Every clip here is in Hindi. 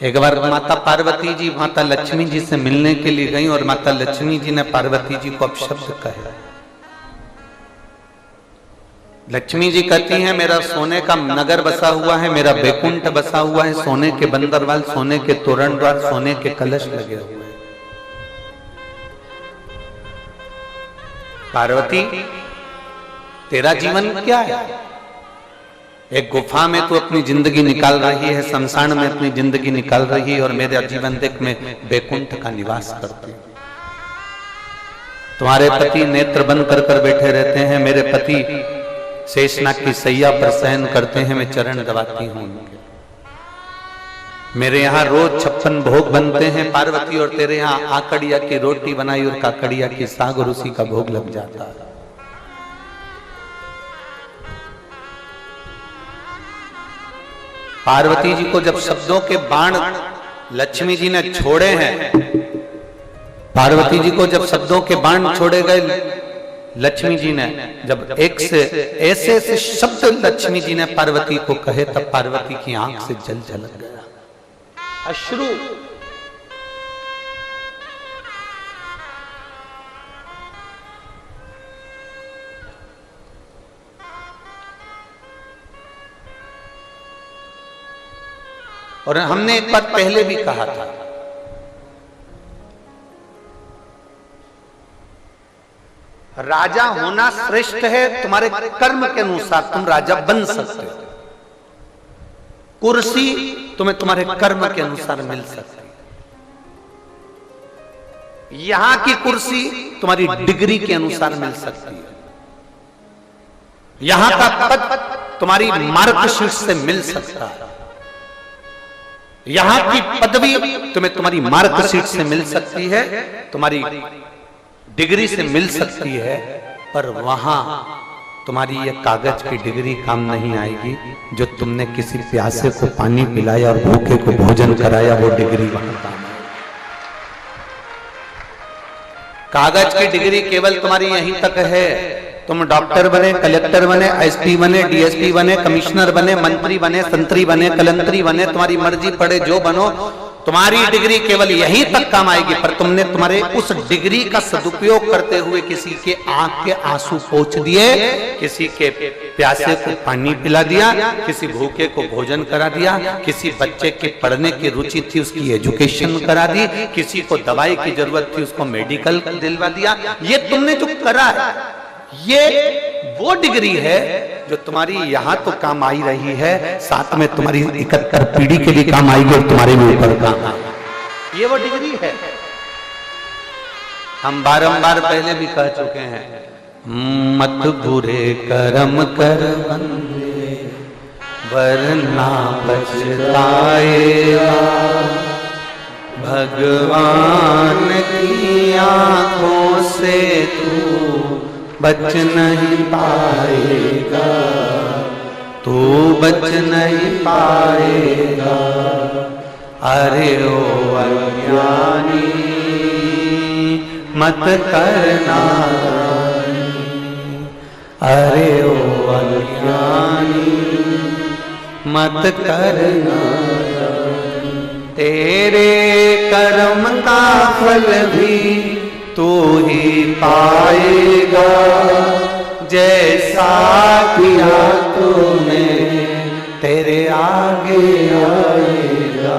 एक बार माता पार्वती जी माता लक्ष्मी जी से मिलने के लिए गई और माता लक्ष्मी जी ने पार्वती जी को अपशब्द कहे। लक्ष्मी जी कहती हैं मेरा सोने का नगर बसा हुआ है, मेरा बैकुंठ बसा हुआ है, सोने के बंदरवाल, सोने के तोरण द्वार, सोने के कलश लगे हुए हैं। पार्वती तेरा जीवन क्या है? एक गुफा में तू अपनी जिंदगी निकाल रही है, शमशान में अपनी जिंदगी निकाल रही है, और मेरा जीवन देख में बैकुंठ का निवास करती हूं। तुम्हारे पति नेत्र बंद कर कर बैठे रहते हैं, मेरे पति शेषनाग की सैया पर शयन करते हैं, मैं चरण दबाती हूं उनके। मेरे यहाँ रोज 56 भोग बनते हैं पार्वती, और तेरे यहाँ आकड़िया की रोटी बनाई और काकड़िया की साग और उसी का भोग लग जाता है। पार्वती जी को जब शब्दों के बाण लक्ष्मी जी ने छोड़े हैं, पार्वती जी को जब शब्दों के बाण छोड़े गए लक्ष्मी जी ने, जब एक से ऐसे ऐसे शब्द लक्ष्मी जी ने पार्वती को कहे, तब पार्वती की आंख से जल झलक गया, अश्रु। और हमने एक बात पहले भी कहा था, राजा होना श्रेष्ठ है, तुम्हारे कर्म के अनुसार तुम राजा बन सकते हो। कुर्सी तुम्हें तुम्हारे कर्म के अनुसार मिल सकती है। यहां की कुर्सी तुम्हारी डिग्री के अनुसार मिल सकती है। यहां का पद तुम्हारी मार्कशीट से मिल सकता है। यहां की पदवी तुम्हें तुम्हारी मार्कशीट से मिल सकती है, तुम्हारी डिग्री से मिल सकती है, पर वहां तुम्हारी ये कागज की डिग्री काम नहीं आएगी। जो तुमने किसी प्यासे को पानी पिलाया और भूखे को भोजन कराया, वो डिग्री वहां काम आएगी। कागज की डिग्री केवल तुम्हारी यहीं तक है। तुम डॉक्टर बने, कलेक्टर बने, एसपी बने, डीएसपी बने, कमिश्नर बने, मंत्री बने, संतरी बने, कलंतरी बने, तुम्हारी मर्जी पड़े जो बनो, तुम्हारी डिग्री केवल यहीं तक काम आएगी। पर तुमने तुम्हारे उस डिग्री का सदुपयोग करते हुए किसी के आंख के आंसू पोंछ दिए, किसी के प्यासे को पानी पिला दिया, किसी भूखे को भोजन करा दिया, किसी बच्चे के पढ़ने की रुचि थी उसकी एजुकेशन करा दी, किसी को दवाई की जरूरत थी उसको मेडिकल दिलवा दिया। ये तुमने जो करा है, ये वो डिग्री है जो तुम्हारी यहां तो काम आई रही है, साथ में तुम्हारी 71 पीढ़ी के लिए काम आएगी और तुम्हारे भी ऊपर काम आएगी। ये वो डिग्री है। हम बारंबार पहले भी कह चुके हैं, मत बुरे कर्म कर बंदे वरना पछताएगा, भगवान की आंखों से तू बच नहीं पाएगा, तू बच नहीं पाएगा। अरे ओ अज्ञानी मत करना, अरे ओ अज्ञानी मत करना, तेरे कर्म का फल भी तू ही पाएगा, जैसा किया तूने तेरे आगे आएगा।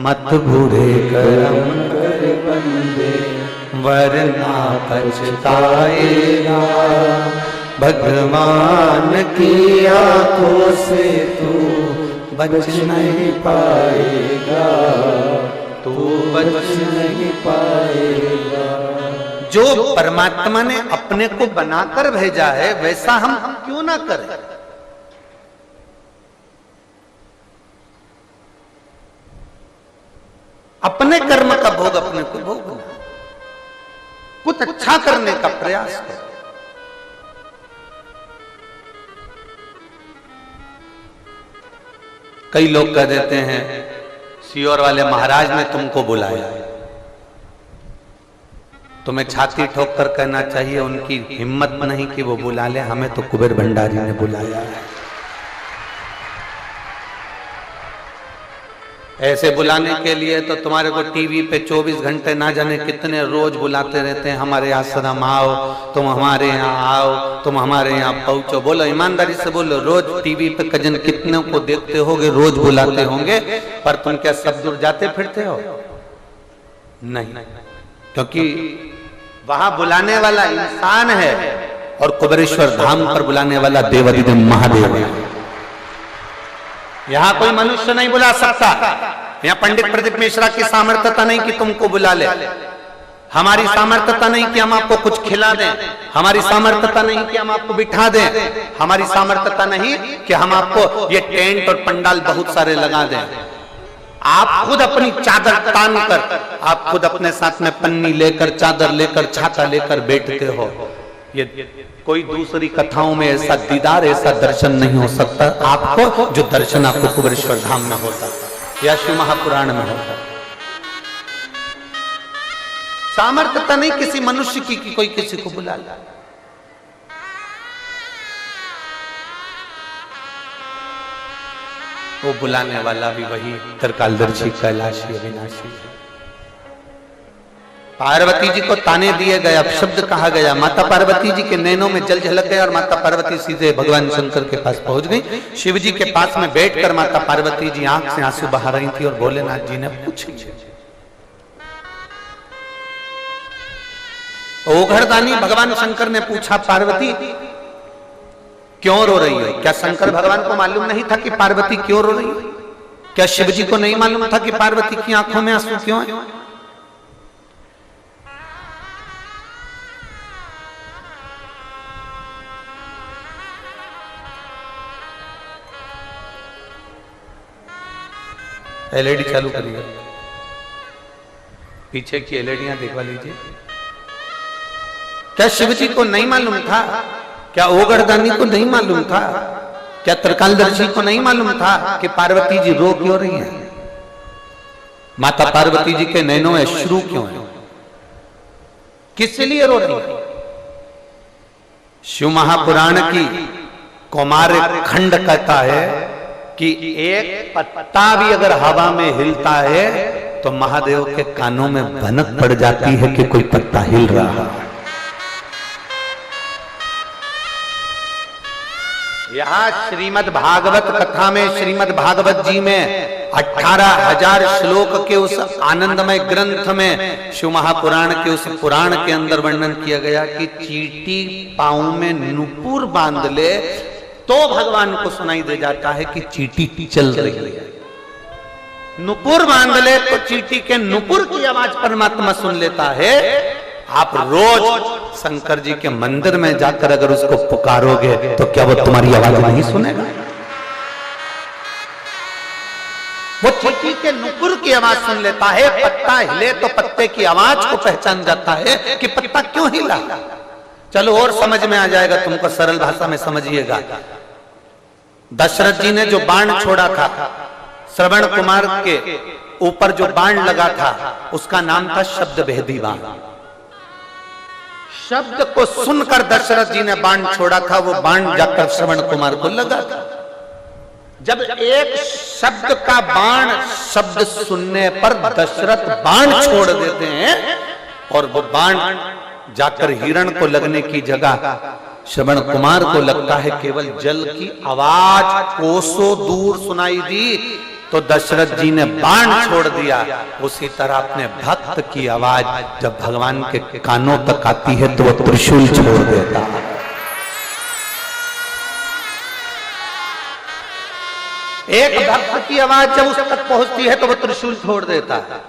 मत बुरे कर्म कर बंदे वरना पछताएगा, भगवान की आंखों से तू बच नहीं पाएगा, तू बच नहीं पाएगा। जो परमात्मा ने अपने को बनाकर भेजा है, वैसा हम क्यों ना करें? अपने कर्म का भोग अपने को भोगना, कुछ अच्छा करने का प्रयास करो। कई लोग कह देते हैं सीहोर वाले महाराज ने तुमको बुलाया। तुम्हें छाती ठोक कर कहना चाहिए उनकी हिम्मत नहीं कि वो बुला ले, हमें तो कुबेर भंडारी ने बुलाया है। ऐसे बुलाने के लिए तो तुम्हारे को टीवी पे 24 घंटे ना जाने कितने रोज बुलाते रहते हैं, हमारे आश्रम आओ, तुम हमारे यहाँ आओ, तुम हमारे यहाँ पहुंचो। बोलो ईमानदारी से बोलो, रोज टीवी पे कजन कितने को देखते होगे, रोज बुलाते होंगे, पर तुम क्या सब दूर जाते फिरते हो? नहीं, क्योंकि वहां बुलाने वाला इंसान है और कुबेरेश्वर धाम पर बुलाने वाला देवाधिदेव महादेव है। यहां कोई मनुष्य नहीं बुला सकता। यहाँ पंडित प्रदीप मिश्रा की सामर्थ्यता नहीं कि तुमको बुला ले, हमारी सामर्थ्यता नहीं कि हम आपको कुछ खिला दें, हमारी सामर्थ्यता नहीं कि हम आपको बिठा दें, हमारी सामर्थ्यता नहीं कि हम आपको ये टेंट और पंडाल बहुत सारे लगा दें। आप खुद अपनी चादर तान कर, आप खुद अपने साथ में पन्नी लेकर, चादर लेकर, छाता लेकर बैठते हो। ये कोई दूसरी कथाओं में ऐसा दीदार, ऐसा दर्शन नहीं हो सकता आपको जो दर्शन आपको कुबेरेश्वर धाम में होता या शिव महापुराण में होता। सामर्थ्यता नहीं किसी मनुष्य की कि कोई किसी को बुला ले। वो बुलाने वाला भी वही त्रिकालदर्शी कैलाशी अविनाशी। पार्वती जी को ताने दिए गए, अपशब्द कहा गया, माता पार्वती जी के नैनों में जल झलक गया और माता पार्वती सीधे भगवान शंकर के पास पहुंच गई। शिव जी के पास में बैठकर माता पार्वती जी आंख से आंसू बहा रही थी और भोलेनाथ जी ने पूछा, ओघड़दानी भगवान शंकर ने पूछा, पार्वती क्यों रो रही हो? क्या शंकर भगवान को मालूम नहीं था कि पार्वती क्यों रो रही है? क्या शिव जी को नहीं मालूम था कि पार्वती की आंखों में आंसू क्यों है? एलईडी चालू करिए, पीछे की एलईडियां देखवा लीजिए। क्या शिव जी को नहीं मालूम था? क्या ओघड़दानी को नहीं मालूम था? क्या त्रिकालदर्शी को नहीं मालूम था कि पार्वती जी रो क्यों रही हैं? माता पार्वती जी के नैनों में अश्रु क्यों है? किस लिए रो रही है? शिव महापुराण की कौमार खंड कहता है कि एक पत्ता भी अगर हवा में हिलता है तो महादेव के कानों में भनक पड़ जाती है कि कोई पत्ता हिल रहा है। यहाँ श्रीमद् भागवत कथा में, श्रीमद् भागवत जी में 18,000 श्लोक के उस आनंदमय ग्रंथ में, शिव महापुराण के उस पुराण के अंदर वर्णन किया गया कि चींटी पांव में नुपुर बांध ले तो भगवान को सुनाई दे जाता है कि चींटी चल रही है। नुपुर बांध ले तो चींटी के नुपुर की आवाज परमात्मा सुन लेता है। आप रोज शंकर जी के मंदिर में जाकर अगर उसको पुकारोगे तो क्या वो तुम्हारी आवाज नहीं सुनेगा? वो चींटी के नुपुर की आवाज सुन लेता है। पत्ता हिले तो पत्ते की आवाज को पहचान जाता है कि पत्ता क्यों हिला। चलो और समझ में आ जाएगा तुमको, सरल भाषा में समझिएगा। दशरथ जी ने जो बाण छोड़ा था, श्रवण कुमार के ऊपर जो बाण लगा था, उसका नाम था शब्द भेदी बाण। शब्द को सुनकर दशरथ जी ने बाण छोड़ा था, वो बाण जाकर श्रवण कुमार को लगा था। जब एक शब्द का बाण शब्द सुनने पर दशरथ बाण छोड़ देते हैं और वो बाण जाकर हिरण को लगने की जगह श्रवण कुमार को लगता है केवल जल की आवाज कोसों दूर सुनाई दी, तो दशरथ जी ने बाण छोड़ दिया। उसी तरह अपने भक्त की आवाज जब भगवान के कानों तक आती है तो वो त्रिशूल छोड़ देता है। एक भक्त की आवाज जब उस तक पहुंचती है तो वो त्रिशूल छोड़ देता है।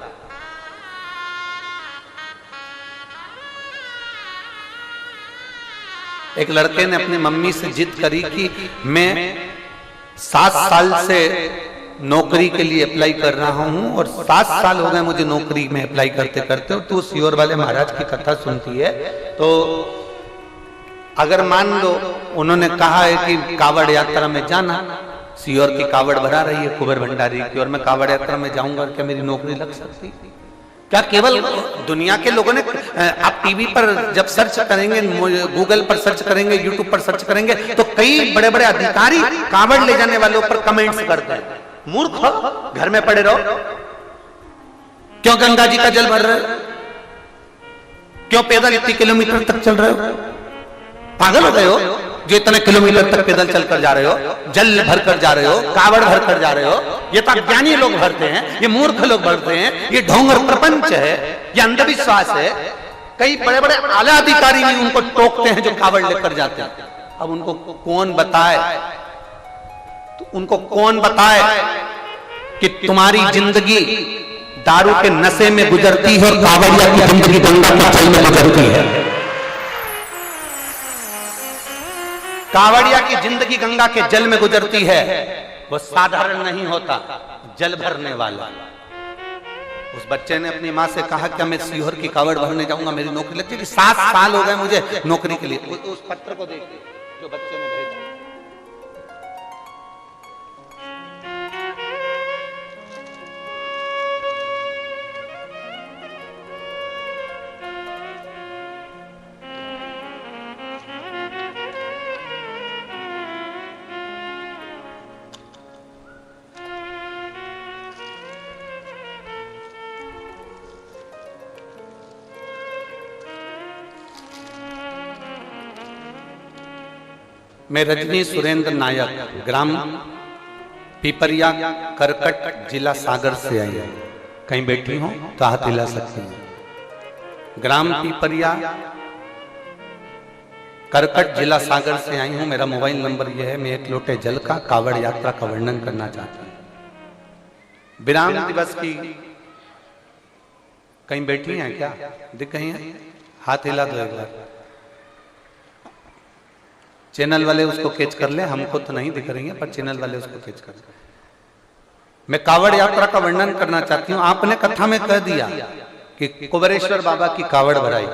एक लड़के ने अपनी मम्मी से जिद करी कि मैं 7 साल से नौकरी के लिए अप्लाई कर रहा हूं और 7 साल हो गए मुझे नौकरी में अप्लाई करते करते। और तू सीहोर वाले महाराज की कथा सुनती है तो अगर मान लो उन्होंने कहा है कि कावड़ यात्रा में जाना, सीहोर की कावड़ भरा रही है कुबेर भंडारी की, और मैं कावड़ यात्रा में जाऊंगा, क्या मेरी नौकरी लग सकती? क्या केवल दुनिया के लोगों ने, आप टीवी पर जब सर्च करेंगे, गूगल पर सर्च करेंगे, यूट्यूब पर सर्च करेंगे तो कई बड़े बड़े अधिकारी कावड़ ले जाने वालों पर कमेंट्स करते हैं, मूर्ख हो, घर में पड़े रहो। क्यों गंगा जी का जल भर रहे हो? क्यों पैदल इतने किलोमीटर तक चल रहे हो? पागल हो गए हो जो इतने किलोमीटर तक पैदल चलकर जा रहे हो, जल भर कर जा रहे हो, कावड़ भर कर जा रहे हो? ये तो अज्ञानी लोग भरते हैं, ये मूर्ख लोग भरते हैं, ये ढोंग और प्रपंच है, ये अंधविश्वास है। कई बड़े बड़े आला अधिकारी भी उनको टोकते हैं जो कावड़ लेकर जाते हैं। अब उनको कौन बताए, तो उनको कौन बताए कि तुम्हारी जिंदगी दारू के नशे में गुजरती है और कावड़िया की जिंदगी गंगा के जल में गुजरती है। कावड़िया की जिंदगी गंगा के जल में गुजरती है। वो साधारण नहीं होता, जल भरने वाला। उस बच्चे ने अपनी माँ से कहा क्या मैं सीहोर की कावड़ भरने जाऊंगा, मेरी नौकरी लग जाएगी। 7 साल हो गए मुझे नौकरी के लिए। उस पत्र को देखिए जो बच्चे ने भेजा। मैं रजनी सुरेंद्र नायक, ग्राम पीपरिया, करकट, जिला सागर से आई हूं। कहीं बैठी हूं तो हाथ हिला सकती हूं। ग्राम पीपरिया, करकट, जिला सागर से आई हूं। मेरा मोबाइल नंबर यह है। मैं एक लोटे जल का कावड़ यात्रा का वर्णन करना चाहता हूं। विराम दिवस की कहीं बैठी हैं क्या? दिख गई हैं? हाथ हिला दो एक बार। चैनल वाले उसको कैच कर ले, हमको तो नहीं दिख रही है पर चैनल वाले उसको कैच कर ले। मैं कावड़ यात्रा का वर्णन करना चाहती हूँ। आपने कथा में कह दिया कि कुबेरेश्वर बाबा की कावड़ भराई।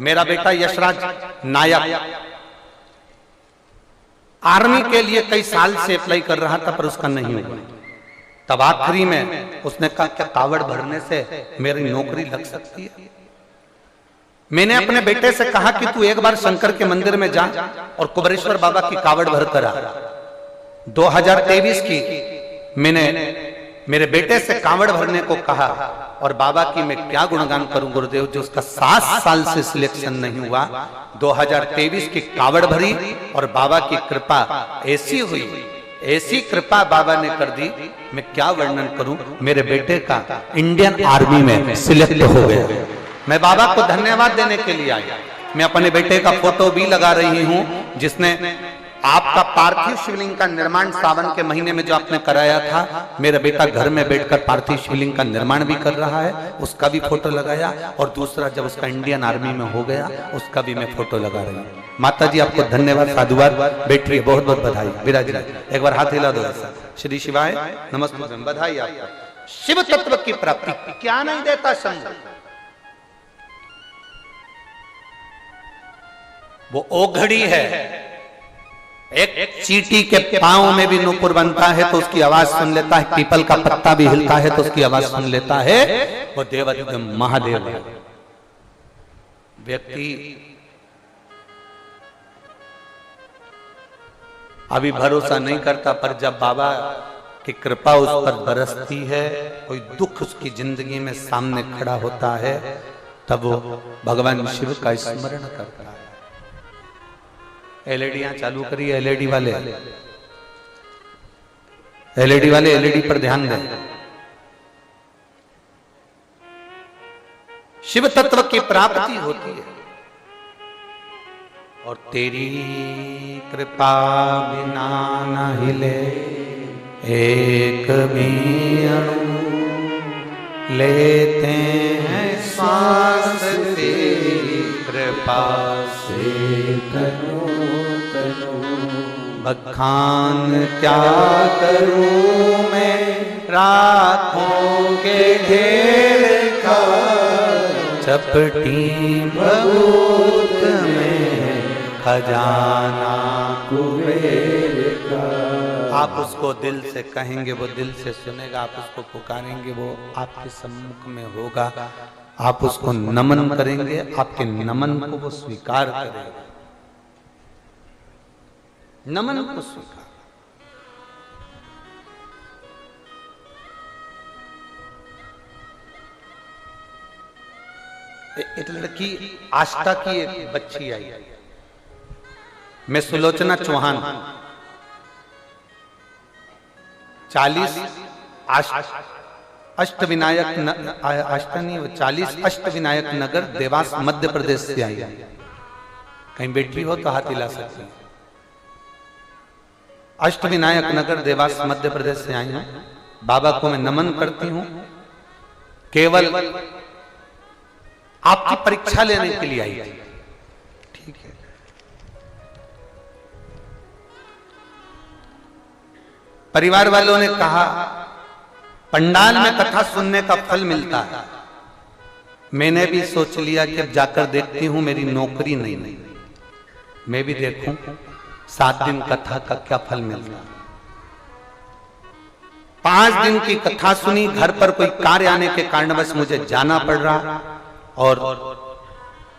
मेरा बेटा यशराज नायक आर्मी के लिए कई साल से अप्लाई कर रहा था पर उसका नहीं हुआ। तब आखिरी में उसने कहा क्या कावड़ भरने से मेरी नौकरी लग सकती है? मैंने अपने बेटे से कहा कि तू एक बार शंकर के मंदिर में जा और कुबेरेश्वर बाबा की कावड़ भर कर आ। 2023 की मैंने मेरे बेटे से कावड़ भरने को कहा और बाबा की मैं क्या गुणगान करूं गुरुदेव, जो उसका 7 साल से सिलेक्शन नहीं हुआ। 2023 की कावड़ भरी और बाबा की कृपा ऐसी हुई, ऐसी कृपा बाबा ने कर दी, मैं क्या वर्णन करूं। मेरे बेटे का इंडियन आर्मी में सिलेक्ट हो गया। मैं बाबा को धन्यवाद देने के लिए आई। मैं अपने बेटे का फोटो भी लगा रही हूं जिसने आपका पार्थिव शिवलिंग का निर्माण सावन के महीने में जो आपने कराया था। मेरा बेटा घर में बैठकर पार्थिव शिवलिंग का निर्माण भी कर रहा है, उसका भी फोटो लगाया। और दूसरा जब उसका इंडियन आर्मी में हो गया उसका भी मैं फोटो लगा रही हूँ। माता जी आपको धन्यवाद, साधुवाद, बैठिए, बहुत बहुत बधाई। विराज एक बार हाथ हिला दो। श्री शिवाय नमस्ते, बधाई आपको। शिव तत्व की प्राप्ति क्या नहीं देता संग, वो ओघड़ी है। एक चींटी के पांव में भी नूपुर बनता है तो उसकी आवाज सुन लेता है, पीपल का पत्ता भी हिलता है तो उसकी आवाज सुन लेता है। वो देवाधिदेव महादेव है। व्यक्ति अभी भरोसा नहीं करता पर जब बाबा की कृपा उस पर बरसती है, कोई दुख उसकी जिंदगी में सामने खड़ा होता है, तब वो भगवान शिव का स्मरण करता है। एलईडियां चालू करिए, एलईडी वाले, एलईडी वाले एलईडी पर ध्यान दें। शिव तत्व की प्राप्ति होती है और तेरी कृपा बिना न हिले एक भी अणु, लेते हैं श्वास तेरी कृपा से तनु तनु। बखान क्या करूं मैं रातों के ढेर का, चपटी भभूत में खजाना कुबेर का। आप उसको दिल से कहेंगे वो दिल से सुनेगा, आप उसको पुकारेंगे वो आपके सम्मुख में होगा। आप उसको नमन करेंगे, आपके नमन को वो स्वीकार करेगा, नमन को स्वीकार। एक लड़की आष्टा की एक बच्ची आई, मैं सुलोचना चौहान 40 अष्टविनायक 40 अष्टविनायक नगर देवास मध्य प्रदेश से आई। कहीं बैठी हो तो हाथ हिला सकती। अष्टविनायक नगर देवास मध्य प्रदेश से आई हूं। बाबा को मैं नमन करती हूं। केवल आपकी परीक्षा लेने के लिए आई थी। ठीक है, परिवार वालों ने कहा पंडाल में कथा सुनने का फल मिलता है। मैंने भी सोच लिया कि अब जाकर देखती हूं, मेरी नौकरी नहीं, मैं भी देखूं 7 दिन कथा का क्या फल मिलता है। 5 दिन की कथा सुनी। घर पर कोई कार्य आने के कारणवश मुझे जाना पड़ रहा और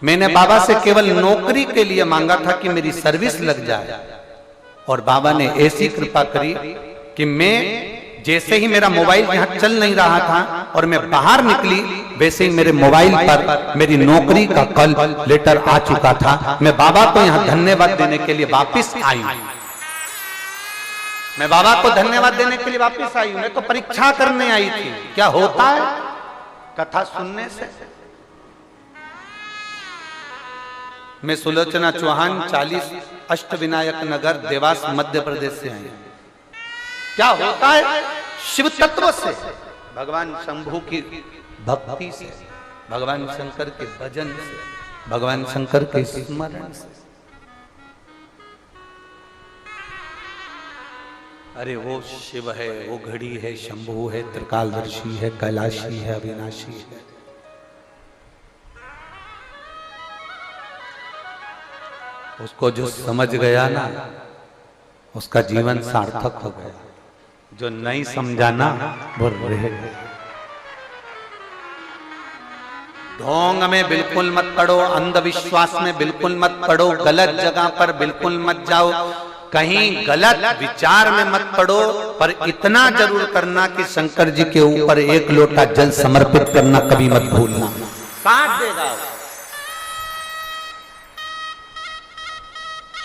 मैंने बाबा से केवल नौकरी के लिए मांगा था कि मेरी सर्विस लग जाए, और बाबा ने ऐसी कृपा करी कि मैं जैसे ही मेरा मोबाइल यहां चल नहीं रहा था और मैं बाहर निकली, वैसे ही मेरे मोबाइल पर मेरी नौकरी का कॉल लेटर आ चुका था। मैं बाबा को यहां धन्यवाद देने के लिए वापस आई। मैं बाबा को धन्यवाद देने के लिए वापस आई। मैं तो परीक्षा करने आई थी, क्या होता है कथा सुनने से। मैं सुलोचना चौहान 40 अष्टविनायक नगर देवास मध्य प्रदेश से आई। क्या होता है शिव तत्व से, भगवान शंभू की भक्ति से, भगवान शंकर के भजन से, भगवान शंकर के स्मरण से। अरे वो शिव है, वो घड़ी है, शंभू है, त्रिकालदर्शी है, कैलाशी है, अविनाशी है। उसको जो समझ गया ना, उसका जीवन सार्थक हो गया। जो नहीं समझा ना, वो रह गया। ढोंग में बिल्कुल मत पड़ो, अंधविश्वास में बिल्कुल मत पड़ो, गलत जगह पर बिल्कुल मत जाओ, कहीं गलत विचार में मत पड़ो। पर इतना जरूर करना कि शंकर जी के ऊपर 1 लोटा जल समर्पित करना कभी मत भूलना। साथ देगा।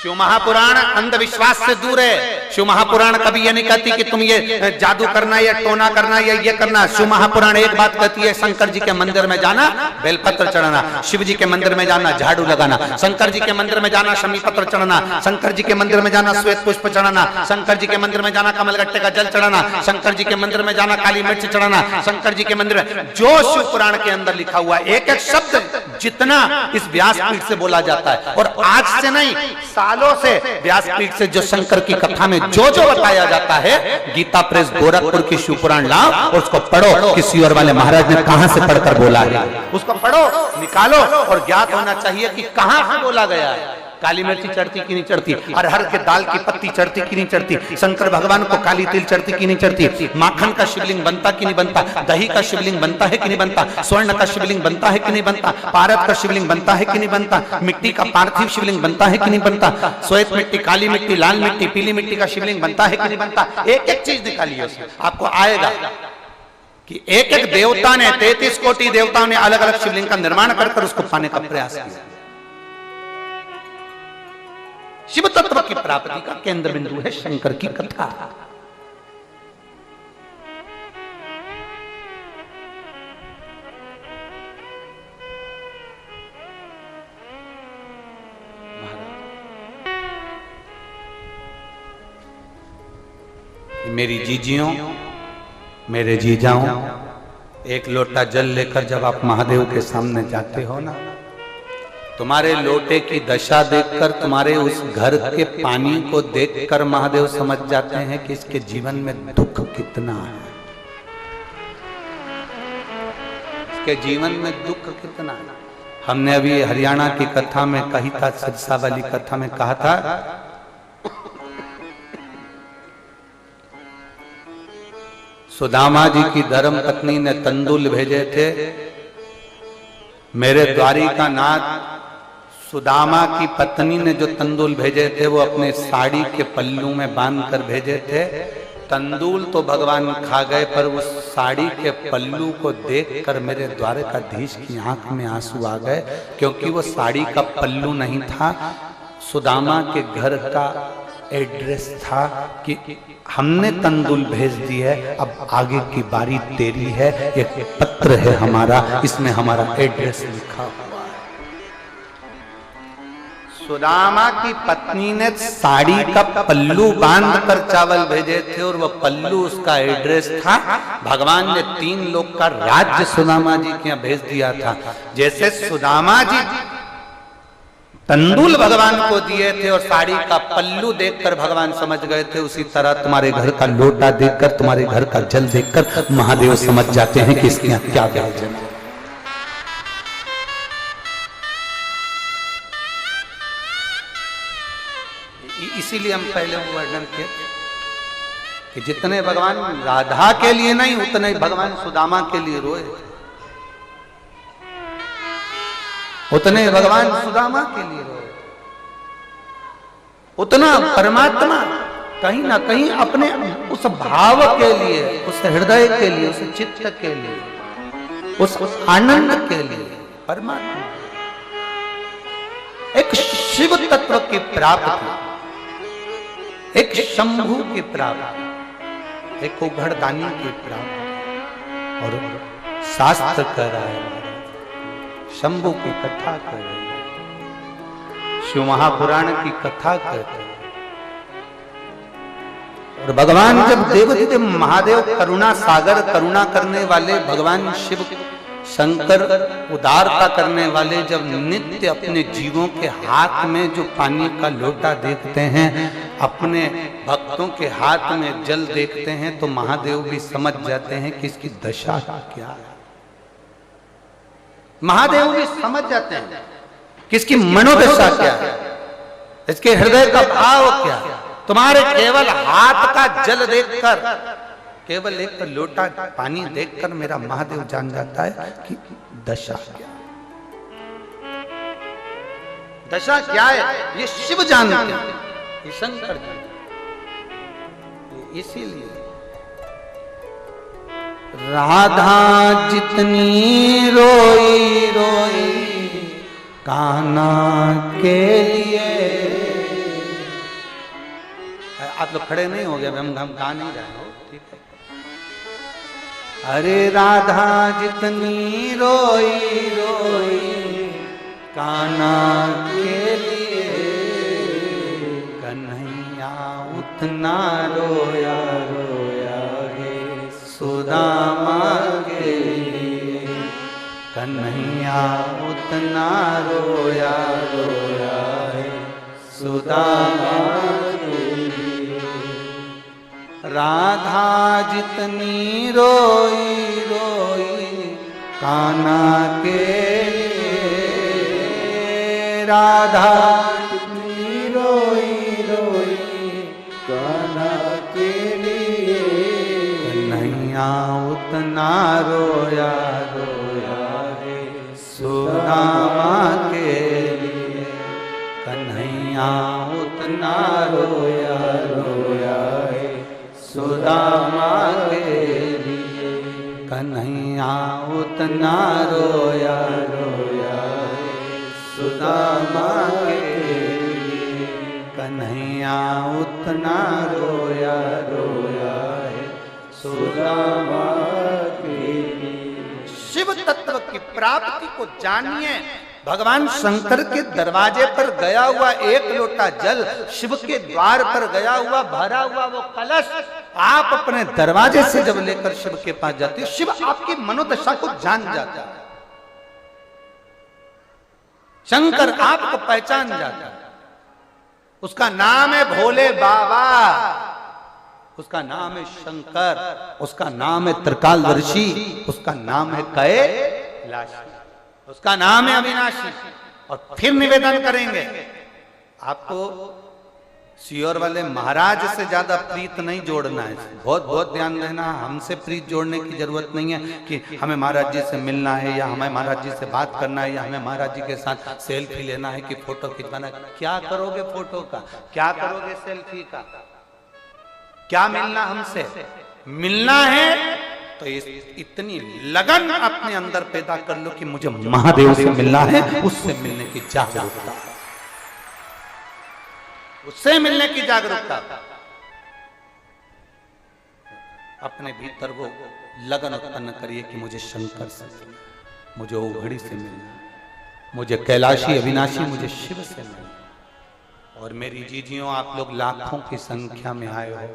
शिव महापुराण अंधविश्वास से दूर है। शिव महापुराण कभी ये नहीं कहती कि तुम ये जादू करना या टोना करना या ये करना। शिव महापुराण एक बात कहती है, शंकर जी के मंदिर में जाना, बेलपत्र चढ़ाना, शिव जी के मंदिर में जाना, झाड़ू लगाना, शंकर जी के मंदिर में जाना, शमी पत्र चढ़ाना, शंकर जी के मंदिर में जाना, श्वेत पुष्प चढ़ाना, शंकर जी के मंदिर में जाना, कमलगट्टे का जल चढ़ाना, शंकर जी के मंदिर में जाना, काली मिर्च चढ़ाना, शंकर जी के मंदिर में। जो शिव पुराण के अंदर लिखा हुआ एक एक शब्द जितना इस व्यासपीठ से बोला जाता है, और आज से नहीं सालों से व्यासपीठ से जो शंकर की कथा में जो बताया जाता है, गीता प्रेस गोरखपुर की शिव पुराण लाओ और उसको पढ़ो। किसी और वाले महाराज ने कहां से पढ़कर बोला है, उसको पढ़ो, निकालो, और ज्ञात होना चाहिए कि कहां से बोला गया है। काली मिर्ची चढ़ती कि नहीं चढ़ती, अरहर के दाल की पत्ती चढ़ती कि नहीं चढ़ती, शंकर भगवान को काली तिल चढ़ती कि नहीं चढ़ती, माखन का शिवलिंग बनता कि नहीं बनता, दही का शिवलिंग बनता है कि नहीं बनता, स्वर्ण का शिवलिंग बनता है कि नहीं बनता, पारद का शिवलिंग बनता है कि नहीं बनता, मिट्टी का पार्थिव शिवलिंग बनता है कि नहीं बनता, श्वेत मिट्टी, काली मिट्टी, लाल मिट्टी, पीली मिट्टी का शिवलिंग बनता है कि नहीं बनता। एक एक चीज निकालिए उसमें, आपको आएगा कि एक एक देवता ने 33 कोटि देवताओं ने अलग अलग शिवलिंग का निर्माण कर उसको पाने का प्रयास किया। शिव तत्व की प्राप्ति का केंद्र बिंदु है शंकर की कथा। मेरी जीजियों, मेरे जीजाओं, 1 लोटा जल लेकर जब आप महादेव के सामने जाते हो ना, तुम्हारे लोटे की दशा देखकर, तुम्हारे उस घर के पानी को देखकर महादेव समझ जाते हैं कि इसके जीवन में दुख कितना है, इसके जीवन में दुख कितना है। हमने अभी हरियाणा की कथा में कही था, सिरसा वाली कथा में कहा था, सुदामा जी की धर्म पत्नी ने तंदुल भेजे थे। मेरे द्वारिका नाथ सुदामा की पत्नी ने जो तंदुल भेजे थे वो अपने साड़ी के पल्लू में बांध कर भेजे थे। तंदूल तो भगवान खा गए, पर उस साड़ी के पल्लू को देखकर मेरे द्वारकाधीश की आंख में आंसू आ गए, क्योंकि वो साड़ी का पल्लू नहीं था, सुदामा के घर का एड्रेस था कि हमने तंदूल भेज दी है, अब आगे की बारी तेरी है, एक पत्र है हमारा, इसमें हमारा एड्रेस लिखा हुआ है। सुदामा की पत्नी ने साड़ी का पल्लू बांधकर चावल भेजे थे, और वह पल्लू उसका एड्रेस था। भगवान ने 3 लोग का राज्य सुदामा जी के यहाँ भेज दिया था। जैसे सुदामा जी तंदूल भगवान को दिए थे और साड़ी का पल्लू देखकर भगवान समझ गए थे, उसी तरह तुम्हारे घर का लोटा देखकर, तुम्हारे घर का जल देखकर महादेव समझ जाते हैं कि इसके यहाँ क्या भेजना है। इसीलिए हम पहले वर्णन किए कि जितने भगवान राधा के लिए नहीं, उतने भगवान सुदामा के लिए रोए, उतने भगवान सुदामा के लिए रोए, उतना परमात्मा कहीं ना कहीं अपने उस भाव के लिए, उस हृदय के लिए, उस चित्त के लिए, उस आनंद के लिए परमात्मा एक शिव तत्व की प्राप्ति, एक शंभु की प्राप्ति, एक उघड़दानी की प्राप्ति। और शास्त्र कह रहा है, शंभु की कथा कर रहे हैं, शिव महापुराण की कथा कहते हैं। और भगवान जब देव महादेव करुणा सागर, करुणा करने वाले भगवान शिव शंकर, उदारता करने वाले, जब नित्य अपने जीवों के हाथ में जो पानी का लोटा देखते हैं, अपने भक्तों के हाथ में जल देखते हैं, तो महादेव भी समझ जाते हैं कि इसकी दशा क्या है। महादेव भी समझ जाते हैं कि इसकी मनोदशा क्या है, इसके हृदय का भाव क्या है। तुम्हारे केवल हाथ का जल देखकर, केवल एक लोटा पानी देखकर मेरा महादेव जान जाता है कि दशा क्या है। दशा क्या है ये शिव जानते हैं, ये शंकर जानते हैं। इसीलिए राधा जितनी रोई रोई कान्हा के लिए। आप लोग खड़े नहीं हो गए, हम गा नहीं रहे हो, ठीक है। अरे राधा जितनी रोई रोई कान्हा के लिए, कन्हैया उतना रोया रोया है सुदामा के लिए, कन्हैया उतना रोया रोया है सुदामा के लिए। राधा जितनी रोई रोई कान्हा के लिए, राधा जितनी रोई रोई कान्हा के लिए, कन्हैया उतना रोया रोया है सुदामा के लिए, कन्हैया उतना रोया रोया है सुदामा के लिए, कन्हैया उतना रोया रोया है सुदामा के लिए, कन्हैया उतना रोया रोया है सुदामा के लिए। शिव तत्व की प्राप्ति को जानिए। भगवान शंकर के दरवाजे पर गया हुआ एक लोटा जल, शिव के द्वार पर गया हुआ भरा हुआ वो कलश, आप अपने दरवाजे से जब लेकर शिव के पास जाते, शिव आपकी मनोदशा को जान जाता है। शंकर आपको पहचान जाता है। उसका नाम है भोले बाबा, उसका नाम है शंकर, उसका नाम है त्रिकालदर्शी, उसका नाम है कैलाशी, उसका नाम है अविनाशी। और फिर निवेदन करेंगे, आपको सियोर वाले महाराज से ज्यादा प्रीत नहीं जोड़ना है। बहुत बहुत ध्यान देना, हमसे प्रीत जोड़ने की जरूरत नहीं है कि हमें महाराज जी से मिलना है या हमें महाराज जी से बात करना है या हमें महाराज जी के साथ सेल्फी लेना है कि फोटो खिंचवाना। क्या करोगे फोटो का, क्या करोगे सेल्फी का? क्या मिलना हमसे? मिलना है तो इतनी लगन अपने अंदर पैदा कर लो कि मुझे महादेव से मिलना है, उससे मिलने की जागरूकता, उससे मिलने की जागरूकता। अपने भीतर वो लगन उत्पन्न करिए कि मुझे शंकर से, मुझे ओघड़ी से मिलना, मुझे कैलाशी अविनाशी, मुझे शिव से मिलना। और मेरी जीजियों, आप लोग लाखों की संख्या में आए हो,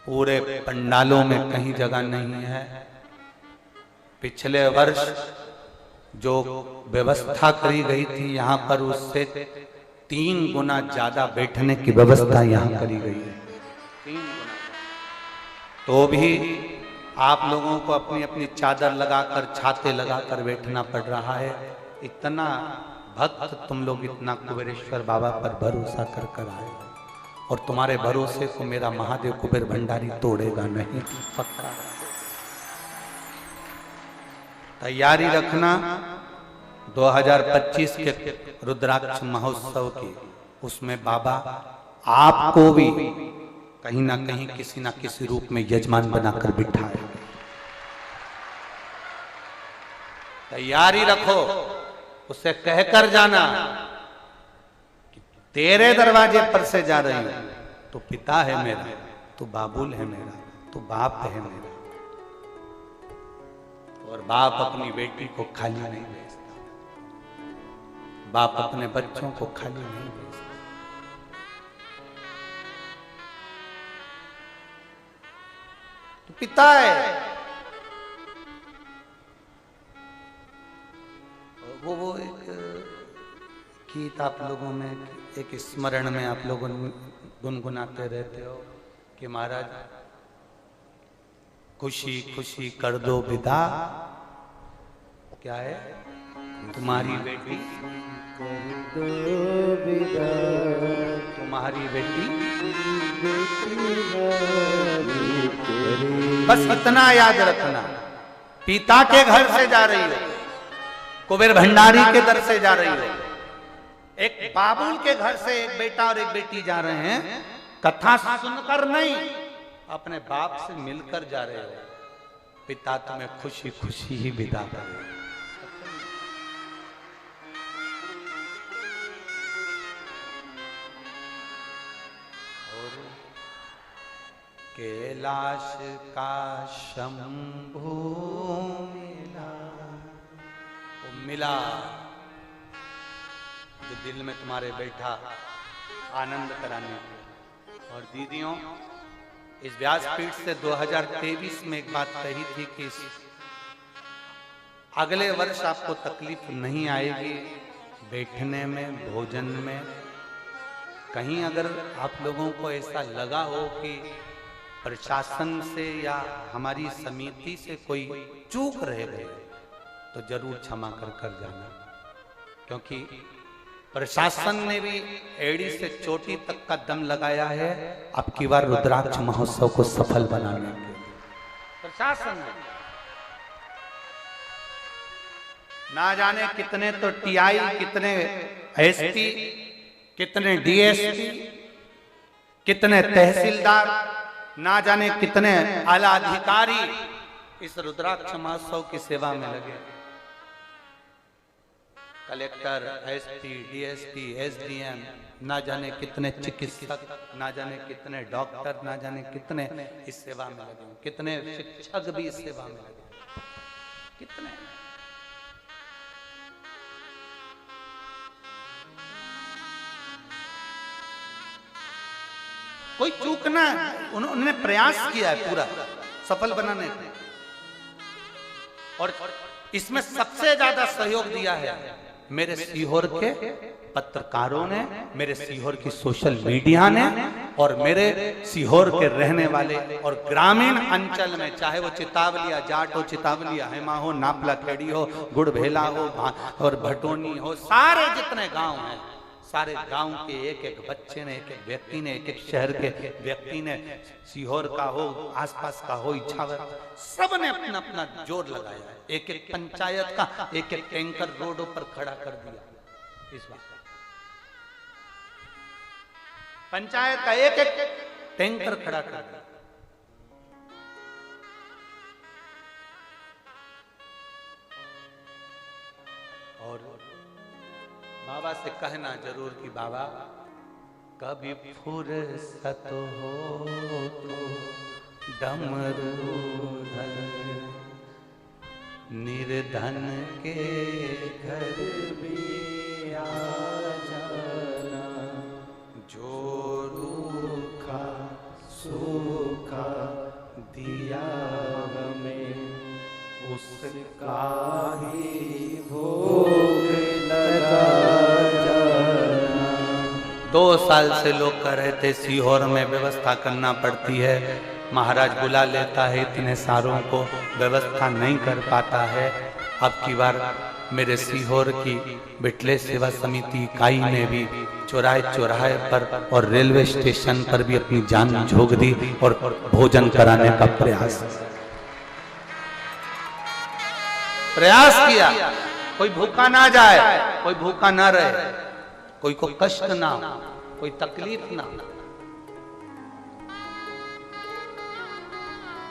पूरे पंडालों में कहीं जगह नहीं है। पिछले वर्ष जो व्यवस्था करी गई थी यहाँ पर, उससे 3 गुना ज्यादा बैठने की व्यवस्था यहाँ करी गई है, 3 गुना। तो भी आप लोगों को अपनी अपनी चादर लगाकर, छाते लगाकर बैठना पड़ रहा है। इतना भक्त तुम लोग, इतना कुबेरेश्वर बाबा पर भरोसा कर कर आए, और तुम्हारे भरोसे को मेरा महादेव कुबेर भंडारी तोड़ेगा नहीं, पक्का। तैयारी रखना 2025 के रुद्राक्ष महोत्सव की, उसमें बाबा आपको भी कहीं ना कहीं किसी ना किसी रूप में यजमान बनाकर बिठाए। तैयारी रखो, उसे कहकर जाना कि तेरे दरवाजे पर से जा रही हूं, तो पिता है मेरा, तो बाबुल है मेरा, तो बाप है मेरा। और बाप अपनी बेटी को खाली नहीं भेजता, बाप अपने बच्चों को खाली नहीं भेजता। तो पिता है वो एक गीत आप लोगों में, एक स्मरण में आप लोग गुनगुनाते रहते हो कि महाराज खुशी खुशी कर दो विदा, क्या है, तुम्हारी बेटी कर दो विदा, तुम्हारी बेटी। बस इतना याद रखना, पिता के घर से जा रही हो, कुबेर भंडारी के दर से जा रही हो, एक बाबुल के घर से एक बेटा और एक बेटी जा रहे हैं, कथा सुनकर नहीं, अपने बाप से मिलकर जा रहे हो। पिता तुम्हें खुशी खुशी ही विदा करे। और कैलाश का शंभू मिला, वो मिला जो दिल में तुम्हारे बैठा आनंद कराने को। और दीदियों, इस व्यासपीठ से 2023 में एक बात कही थी कि अगले वर्ष आपको तकलीफ नहीं आएगी बैठने में, भोजन में। कहीं अगर आप लोगों को ऐसा लगा हो कि प्रशासन से या हमारी समिति से कोई चूक रह गए, तो जरूर क्षमा कर कर जाना, क्योंकि प्रशासन ने भी एड़ी से चोटी तक का दम लगाया है अब की बार रुद्राक्ष महोत्सव को सफल बनाने के लिए। प्रशासन ने ना जाने कितने तो टीआई, कितने एसपी, कितने डीएसपी, कितने तहसीलदार, ना जाने कितने आला अधिकारी इस रुद्राक्ष महोत्सव की सेवा में लगे। कलेक्टर, एसपी, डीएसपी, एसडीएम, ना जाने कितने चिकित्सक, ना जाने कितने डॉक्टर, ना जाने कितने इस सेवा में लगे, कितने शिक्षक भी इस सेवा में लगे, कितने। कोई चूक ना, उन्होंने प्रयास किया है पूरा सफल बनाने का, और इसमें सबसे ज्यादा सहयोग दिया है मेरे सीहोर के पत्रकारों ने, मेरे सीहोर की सोशल मीडिया ने, और मेरे सीहोर के रहने वाले और ग्रामीण अंचल में, चाहे वो चितावलिया जाट हो, चितावलिया हेमा हो, नापला खेड़ी हो, गुड़भेला हो और भटोनी हो, सारे जितने गांव हैं, सारे गांव के एक एक बच्चे ने, एक एक व्यक्ति ने, एक एक शहर के व्यक्ति ने, सीहोर का हो, आसपास का हो, इच्छावर, सब ने अपना अपना जोर लगाया है। एक एक पंचायत का एक एक टैंकर रोडों पर खड़ा कर दिया। इस बात पंचायत का एक एक टैंकर खड़ा कर दिया। और बाबा से कहना जरूर कि बाबा कभी फुर्सत हो तो डमरू धर निर्धन के घर भी आ जाना, जो रूखा सूखा दिया हमें उसका ही भोग लगा जाना। 2 साल से लोग कह रहे थे सीहोर में व्यवस्था करना पड़ती है, महाराज बुला लेता है इतने सारों को, व्यवस्था नहीं कर पाता है। अब की बार मेरे सीहोर की बिटले सेवा समिति इकाई ने भी चौराहे चौराहे पर और रेलवे स्टेशन पर भी अपनी जान झोंक दी और भोजन कराने का प्रयास किया। कोई भूखा ना जाए, कोई भूखा ना रहे, कोई को कष्ट ना हो, कोई तकलीफ ना हो,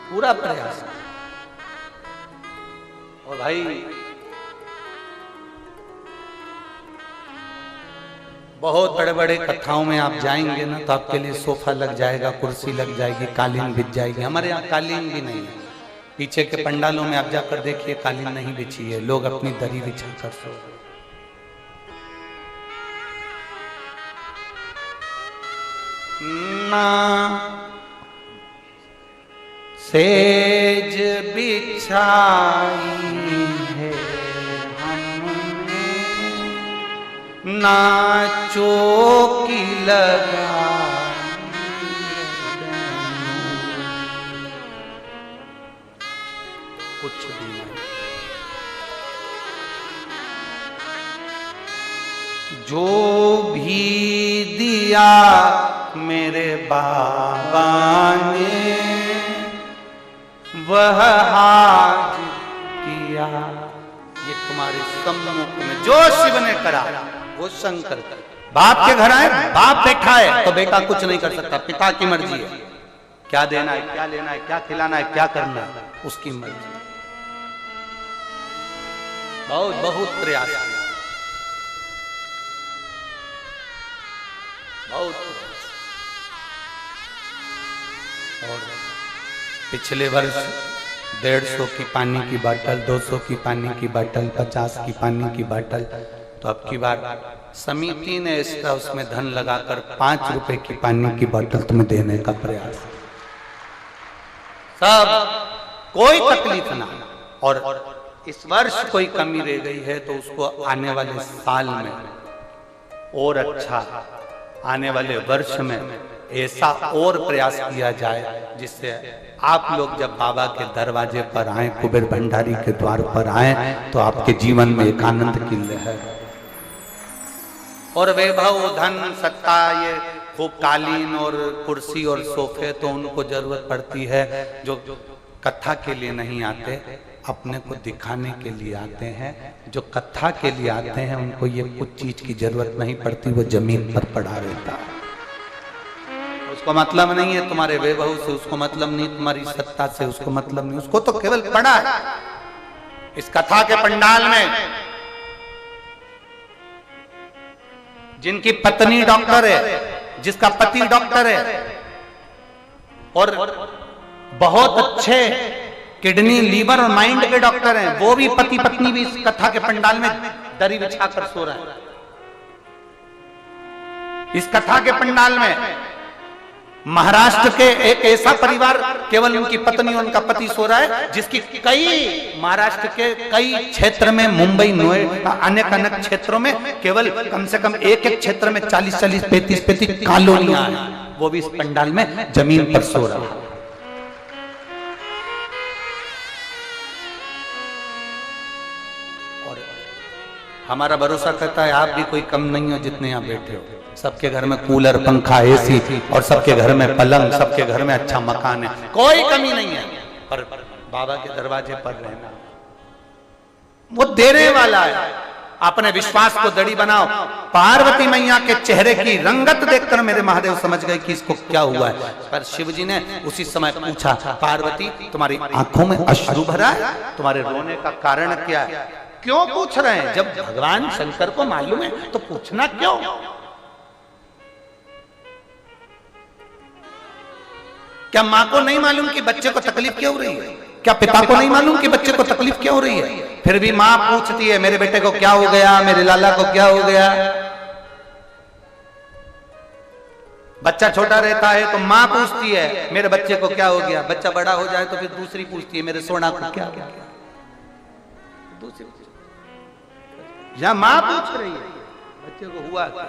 पूरा प्रयास। और भाई बहुत बड़े बड़े कथाओं में आप जाएंगे ना तो आपके लिए सोफा लग जाएगा, कुर्सी लग जाएगी, कालीन बिछ जाएगी। हमारे यहाँ कालीन भी नहीं है। पीछे के पंडालों में आप जाकर देखिए कालीन नहीं बिछी है, लोग अपनी दरी बिछा कर सो। ना सेज बिछाई है हमने, ना चौकी लगाई, कुछ भी नहीं। जो भी दिया मेरे बाबा ने वह हाज किया। ये तुम्हारे सम्मुख में जो शिव ने करा वो शंकर कर। बाप के घर आए, बाप बैठा है तो बेटा कुछ नहीं कर सकता, पिता की मर्जी है। क्या देना है, क्या लेना है, क्या खिलाना है, क्या करना है, उसकी मर्जी। बहुत बहुत प्रयास किया, बहुत। और पिछले वर्ष 150 की पानी की बोतल, 200 की पानी की बोतल, 50 की पानी की बोतल, तो अब की बार समिति ने इसका उसमें धन लगाकर 5 रुपए की पानी की बोतल तुम्हें देने का प्रयास। सब कोई तकलीफ ना। और इस वर्ष कोई कमी रह गई है तो उसको आने वाले साल में और अच्छा, आने वाले वर्ष में ऐसा और प्रयास किया जाए जिससे आप लोग जब बाबा के दरवाजे पर आए, कुबेर भंडारी के द्वार पर आए, तो आपके जीवन में एक आनंद की लहर और वैभव, धन, सत्ता, ये खूब कालीन और कुर्सी और सोफे तो उनको जरूरत पड़ती है जो कथा के लिए नहीं आते, अपने को दिखाने के लिए आते हैं। जो कथा के लिए आते हैं उनको ये कुछ चीज की जरूरत नहीं पड़ती, वो जमीन पर पड़ा रहता है। उसको मतलब नहीं है तुम्हारे वैभव से, उसको मतलब नहीं तुम्हारी सत्ता से, उसको मतलब नहीं, उसको तो केवल पड़ा है। इस कथा के पंडाल में जिनकी पत्नी डॉक्टर है, जिसका पति डॉक्टर है और बहुत अच्छे किडनी, लीवर और माइंड के डॉक्टर हैं, वो भी पति पत्नी भी इस कथा के पंडाल में दरी बिछाकर सो रहे हैं। इस कथा के पंडाल में महाराष्ट्र के एक ऐसा परिवार, केवल उनकी पत्नी और उनका पति सो रहा है, जिसकी कई महाराष्ट्र के कई क्षेत्र में, मुंबई, नोएडा, अनेक अनेक क्षेत्रों में केवल कम से कम एक एक क्षेत्र में 40-40, 35-35 कॉलोनियां हैं, वो भी इस पंडाल में जमीन पर सो रहा है। और हमारा भरोसा करता है आप भी कोई कम नहीं हो जितने यहाँ बैठे हो। सबके घर में कूलर, पंखा, एसी और सबके घर में पलंग, सबके घर में अच्छा मकान है, कोई कमी नहीं है। पर बाबा के दरवाजे पर रहना, वो देने वाला है। अपने विश्वास को दड़ी बनाओ। पार्वती मैया के चेहरे की रंगत देखकर मेरे महादेव समझ गए कि इसको क्या हुआ है। पर शिव जी ने उसी समय पूछा, पार्वती तुम्हारी आंखों में अश्रु भरा है, तुम्हारे रोने का कारण क्या है? क्यों पूछ रहे हैं? जब भगवान शंकर को मालूम है तो पूछना क्यों? क्या मां को नहीं मालूम कि बच्चे को तकलीफ क्यों हो रही है? क्या पिता को नहीं मालूम कि बच्चे को तकलीफ क्यों हो रही है? फिर भी मां पूछती है, मेरे बेटे को क्या हो गया, मेरे लाला को क्या हो गया। बच्चा छोटा रहता है तो मां पूछती है मेरे बच्चे को क्या हो गया। बच्चा बड़ा हो जाए तो फिर दूसरी पूछती है मेरे सोना को क्या हो गया। दूसरी या मां पूछ रही है बच्चे को हुआ क्या।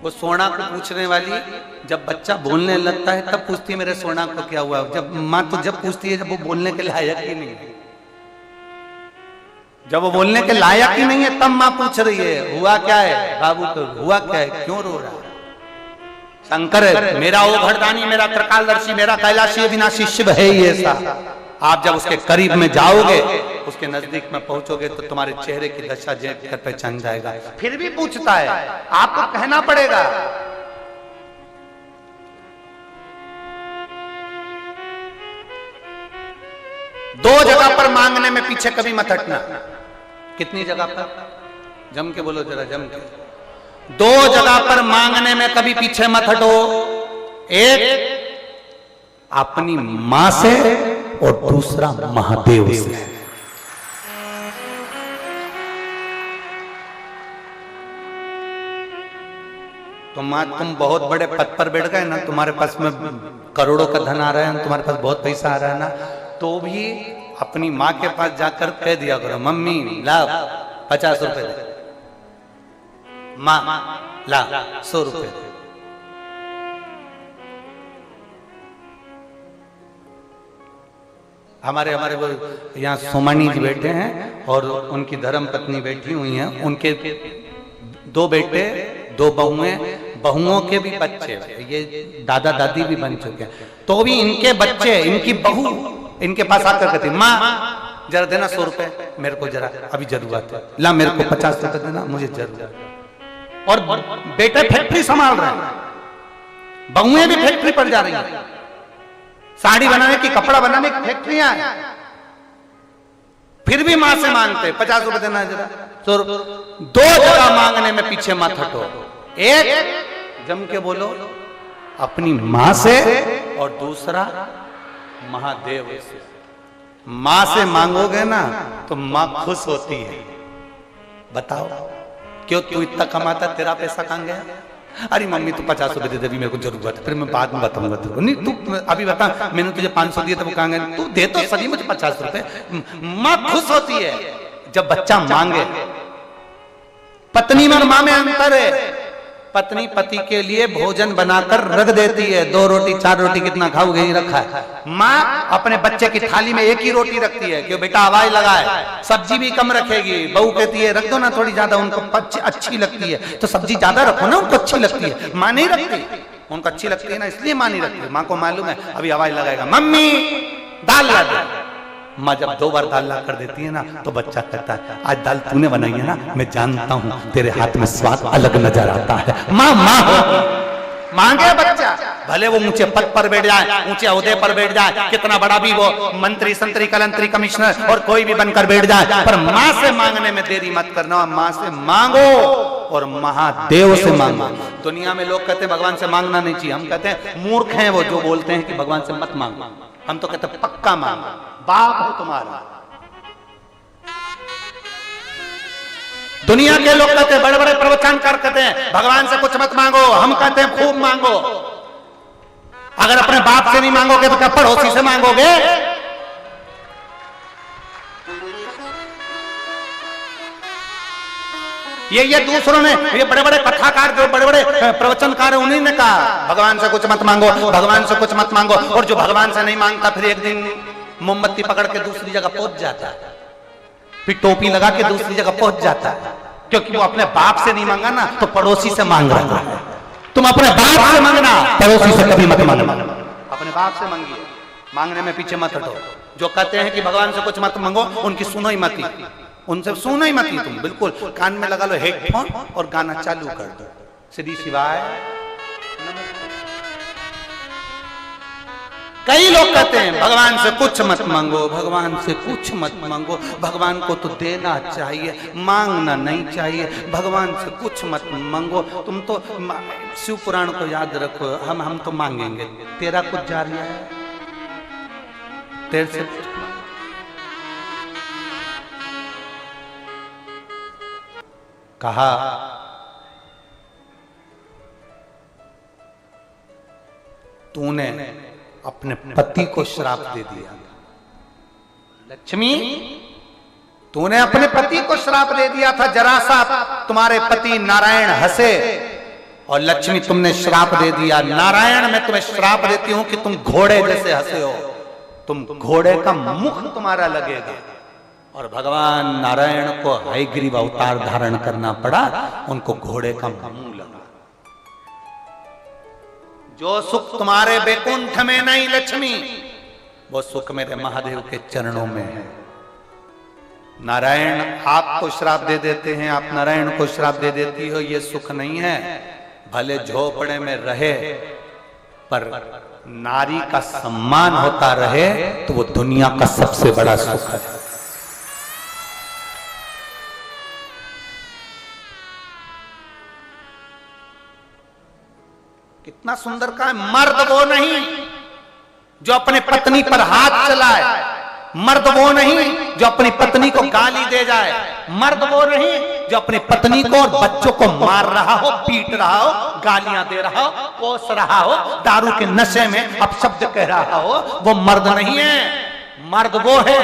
वो सोना को पूछने वाली जब बच्चा बोलने लगता है तब पूछती है मेरे सोना को क्या हुआ। जब मां तो जब पूछती है जब वो बोलने के लायक ही नहीं है। जब वो बोलने के लायक ही नहीं है तब मां पूछ रही है हुआ क्या है बाबू, तो हुआ क्या है, क्यों रो रहा है। शंकर मेरा वो घरदानी, मेरा त्रिकालदर्शी, मेरा कैलाशी अविनाशी शिव है ही ऐसा। आप जब उसके करीब में जाओगे, उसके नजदीक में पहुंचोगे तो तुम्हारे चेहरे की दशा देख कर पहचान जाएगा। फिर भी पूछता है, आपको कहना पड़ेगा। दो जगह पर मांगने में पीछे कभी मत हटना। कितनी जगह पर? जम के बोलो जरा, जम के। दो जगह पर मांगने में कभी पीछे मत हटो। एक अपनी मां से और दूसरा महादेव से। तो मां तुम बहुत बड़े पद पर बैठ गए ना, तुम्हारे पास में करोड़ों का धन आ रहा है, तुम्हारे पास बहुत पैसा आ रहा है ना, तो भी अपनी मां के पास जाकर कह दिया करो, मम्मी ला 50 रुपए दे, मां ला 100 रुपए। हमारे वो यहाँ सोमानी जी बैठे हैं और उनकी धर्म पत्नी बैठी हुई हैं। उनके 2 बेटे 2 बहुएं, बहुओं के भी बच्चे, ये दादा दादी भी बन चुके हैं, तो भी इनके बच्चे, इनकी बहू इनके पास आकर कहती माँ जरा देना 100 रुपए, मेरे को जरा अभी जरूरत है, ला मेरे को 50 रुपए देना, मुझे जरूरत। और बेटे फैक्ट्री संभाल रहे हैं, बहुएं भी फैक्ट्री पर जा रही हैं, साड़ी बनाने की, कपड़ा बनाने की फैक्ट्रियां हैं, फिर भी मां से मांगते 50 रुपए देना जरा। तो 2 जगह मांगने में पीछे मत हटो। एक जम के बोलो अपनी मां से और दूसरा महादेव से। मां से मांगोगे ना तो मां खुश होती है। बताओ क्यों तू इतना कमाता, तेरा पैसा कहां गया? अरे मम्मी तू 50 रुपए दे दे, अभी मेरे को जरूरत है, फिर मैं बाद में बताऊंगा तुझको। नहीं तू अभी बता, मैंने तुझे 500 दिए तो वो कहां गए? तू दे तो सही मुझे 50 रुपए। मां खुश होती है जब बच्चा मांगे। पत्नी में और मां में अंतर है। पत्नी पति के लिए भोजन बनाकर रख देती है, 2 रोटी 4 रोटी कितना खाओगे, ही रखा है। माँ अपने बच्चे की थाली में 1 ही रोटी रखती है, क्यों बेटा हवाई लगाए, सब्जी भी कम रखेगी। बहू कहती है रख दो ना थोड़ी ज्यादा, उनको अच्छी लगती है तो सब्जी ज्यादा रखो ना, उनको अच्छी लगती है। माँ नहीं रखती, उनको अच्छी लगती है ना, इसलिए माँ नहीं रखती। माँ को मालूम है अभी हवाई लगाएगा, मम्मी दाल ला दे। माँ जब 2 बार दाल ला कर देती है ना तो बच्चा कहता है आज दाल तूने बनाई है ना, मैं जानता हूँ तेरे हाथ में स्वाद अलग नजर आता है। माँ माँ मांगे बच्चा, भले वो ऊंचे पद पर बैठ जाए, ऊंचे ओहदे पर बैठ जाए, कितना बड़ा भी वो मंत्री संतरी कलंतरी कमिश्नर और कोई भी बनकर बैठ जाए, पर माँ से मांगने में देरी मत करना। माँ से मांगो और महादेव से मांगो। दुनिया में लोग कहते हैं भगवान से मांगना नहीं चाहिए, हम कहते हैं मूर्ख हैं वो जो बोलते हैं कि भगवान से मत मांगो। हम तो कहते हैं पक्का मांगो, बाप हो तुम्हारा। दुनिया के लोग कहते हैं, बड़े बड़े प्रवचनकार कहते हैं भगवान से कुछ मत मांगो, हम कहते हैं खूब मांगो। अगर अपने बाप से नहीं मांगोगे तो क्या पड़ोसी से मांगोगे? ये दूसरों ने, ये बड़े बड़े कथाकार जो बड़े बड़े प्रवचनकार है, उन्हीं ने कहा भगवान से कुछ मत मांगो, भगवान से कुछ मत मांगो। और जो भगवान से नहीं मांगता फिर एक दिन मोमबत्ती पकड़ के दूसरी जगह पहुंच जाता है, फिर टोपी लगा के दूसरी जगह पहुंच जाता है, क्योंकि वो अपने बाप से नहीं मांगा ना तो पड़ोसी से मांग रहा है। तुम अपने बाप से मांगना, पड़ोसी से कभी मत मांगना। अपने बाप से मांगिए, मांगने में पीछे मत हटो। जो कहते हैं कि भगवान से कुछ मत मांगो, उनकी सुनो ही मत, उनसे सुनो ही मत। तुम बिल्कुल कान में लगा लो हेडफोन और गाना चालू कर दो, श्री शिवाय। कई लोग कहते हैं भगवान से कुछ मत मांगो, भगवान से कुछ मत मांगो, भगवान को तो देना चाहिए, मांगना नहीं चाहिए, भगवान से कुछ मत मांगो। तुम तो शिव पुराण को याद रखो, हम तो मांगेंगे, तेरा कुछ जा रहा है, तेरे से कहा तूने अपने पति को श्राप दे दिया। लक्ष्मी, तूने अपने पति को श्राप दे दिया था, जरा सा तुम्हारे पति नारायण हंसे और लक्ष्मी तुमने श्राप दे दिया। नारायण, मैं तुम्हें श्राप देती हूं कि तुम घोड़े जैसे हंसे हो, तुम घोड़े का मुख तुम्हारा लगेगा। और भगवान नारायण को हयग्रीव अवतार धारण करना पड़ा, उनको घोड़े का मुंह लगा। जो सुख तुम्हारे बैकुंठ में नहीं लक्ष्मी, वो सुख मेरे महादेव के चरणों में है। नारायण आपको श्राप दे देते हैं, आप नारायण को श्राप दे देती हो, ये सुख नहीं है। भले झोपड़े में रहे पर नारी का सम्मान होता रहे तो वो दुनिया का सबसे बड़ा सुख है। कितना सुंदर का है। मर्द वो नहीं जो अपने पत्नी पर हाथ चलाए, मर्द वो नहीं जो अपनी पत्नी को गाली दे जाए, मर्द वो नहीं जो अपनी पत्नी को और बच्चों को मार रहा हो, पीट रहा हो, गालियां दे रहा हो, कोस रहा हो, दारू के नशे में अपशब्द कह रहा हो, वो मर्द नहीं है। मर्द वो है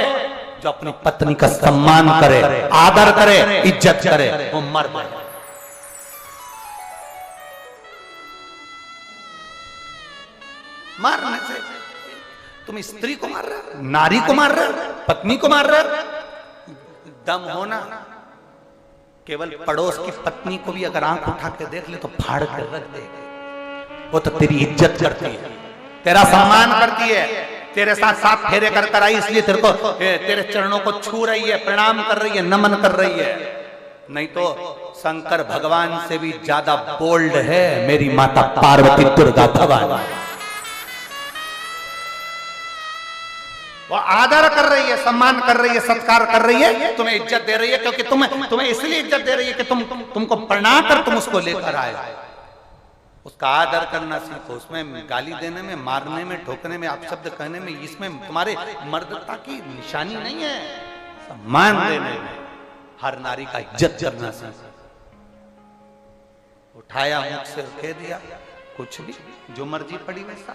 जो अपनी पत्नी का सम्मान करे, आदर करे, इज्जत करे, वो मर्द है। मारने से तुम स्त्री को मार रहे हो, नारी को मार रहे हो, पत्नी को मार रहे हो। दम होना, केवल पड़ोस की पत्नी को भी अगर आंख उठा के देख ले तो फाड़ कर रख देगी। वो तो तेरी इज्जत करती है, तेरा सम्मान करती है, तेरे साथ साथ फेरे कर आई, इसलिए तेरे को तेरे चरणों को छू रही है, प्रणाम कर रही है, नमन कर रही है। नहीं तो शंकर भगवान से भी ज्यादा बोल्ड है मेरी माता पार्वती दुर्गा भवानी। वो आदर कर रही है, सम्मान कर रही है, सत्कार कर रही है, तुम्हें इज्जत दे रही है, क्योंकि तुम्हें इसलिए इज्जत दे रही है कि तुमको प्रणाम कर तुम उसको लेकर आए। उसका आदर करना सीखो। उसमें गाली देने में, मारने में, ठोकने में, अपशब्द कहने में, इसमें तुम्हारे मर्दता की निशानी नहीं है। सम्मान देने में, हर नारी का इज्जत करना सीखो। उठाया मुख से कह दिया कुछ भी, जो मर्जी पड़ी वैसा।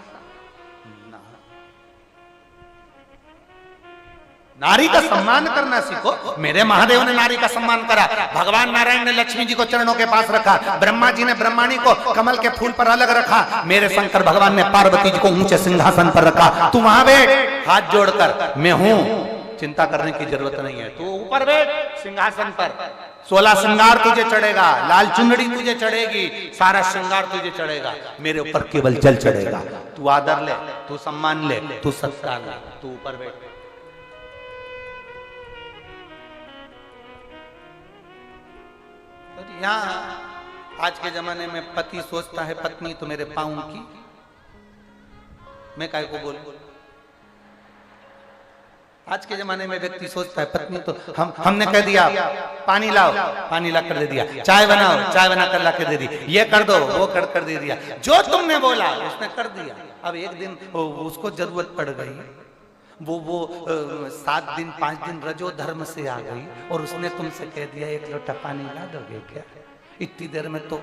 नारी का सम्मान करना सीखो। मेरे महादेव ने नारी का सम्मान करा, भगवान नारायण ने लक्ष्मी जी को चरणों के पास रखा, ब्रह्मा जी ने ब्रह्माणी को कमल के फूल पर अलग रखा, मेरे शंकर भगवान ने पार्वती जी को ऊंचे सिंहासन पर रखा। तू वहां बैठ हाथ जोड़कर, मैं हूं, चिंता करने की जरूरत नहीं है। तू ऊपर बैठ सिंहासन पर, 16 श्रृंगार तुझे चढ़ेगा, लाल चुनरी तुझे चढ़ेगी, सारा श्रृंगार तुझे चढ़ेगा, मेरे ऊपर केवल जल चढ़ेगा। तू आदर ले, तू सम्मान ले, तू सत्कार ले, तू ऊपर बैठ। यहाँ आज के जमाने में पति सोचता है पत्नी तो मेरे पाँव की, मैं काय को बोलूं। आज के जमाने में व्यक्ति सोचता है पत्नी तो हमने कह दिया पानी लाओ, पानी ला कर दे दिया, चाय बनाओ, चाय बना कर ला कर दे दी, ये कर दो, वो कर दे दिया, जो तुमने बोला उसने कर दिया। अब एक दिन उसको जरूरत पड़ गई, वो 7 दिन 5 दिन रजो धर्म से आ गई और उसने तुमसे कह दिया 1 लोटा पानी ला दोगे क्या? इतनी देर में तो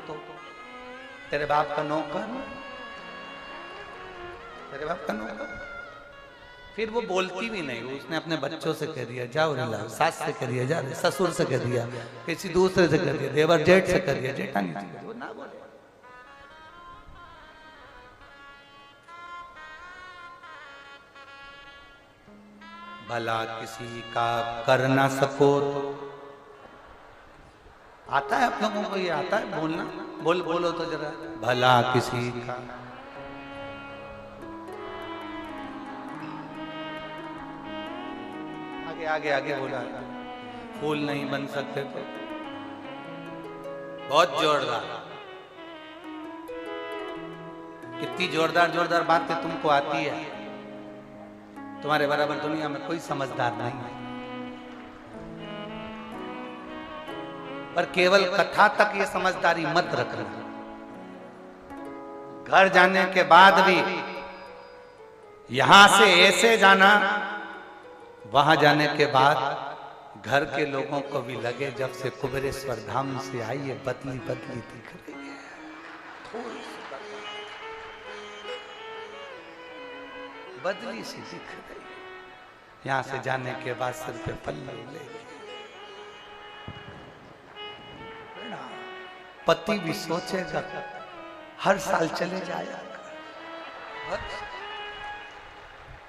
तेरे बाप का नौकर, तेरे बाप का नौकर। फिर वो बोलती भी नहीं, उसने अपने बच्चों से कह दिया जाओ रे लाओ, सास से कह दिया जा, ससुर से कह दिया, किसी दूसरे से कह दिया, देवर जेठ से कह दिया, जेठानी से कह दिया, ना बोले। भला किसी का कर ना सको तो आता है आप लोगों को, ये आता है बोलना, बोलो तो जरा, भला किसी का के आगे आगे बोला, फूल नहीं बन सकते तो बहुत जोरदार। कितनी जोरदार जोरदार बातें तुमको आती है, तुम्हारे बराबर दुनिया में कोई समझदार नहीं है। पर केवल कथा तक ये समझदारी मत रखना, घर जाने के बाद भी यहां से ऐसे जाना, वहां जाने के बाद घर के लोगों को भी लगे जब से कुबेरेश्वर धाम से आई है बदली बदली दिख रही है, थोड़ी सी बदली सी दिख रही है। यहां से जाने के बाद सिर पे पल्लू लेके पति भी सोचेगा हर साल चले जाएगा।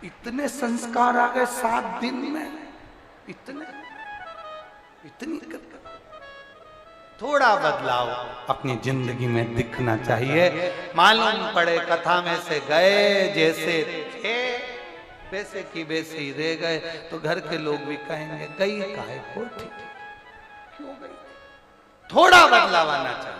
इतने संस्कार आ गए 7 दिन में, इतनी थोड़ा बदलाव अपनी जिंदगी में दिखना चाहिए। मालूम पड़े कथा में से गए जैसे थे वैसे की वैसे ही रह गए, तो घर के लोग भी कहेंगे गई काहे को, ठीक क्यों गई। थोड़ा बदलाव आना चाहिए।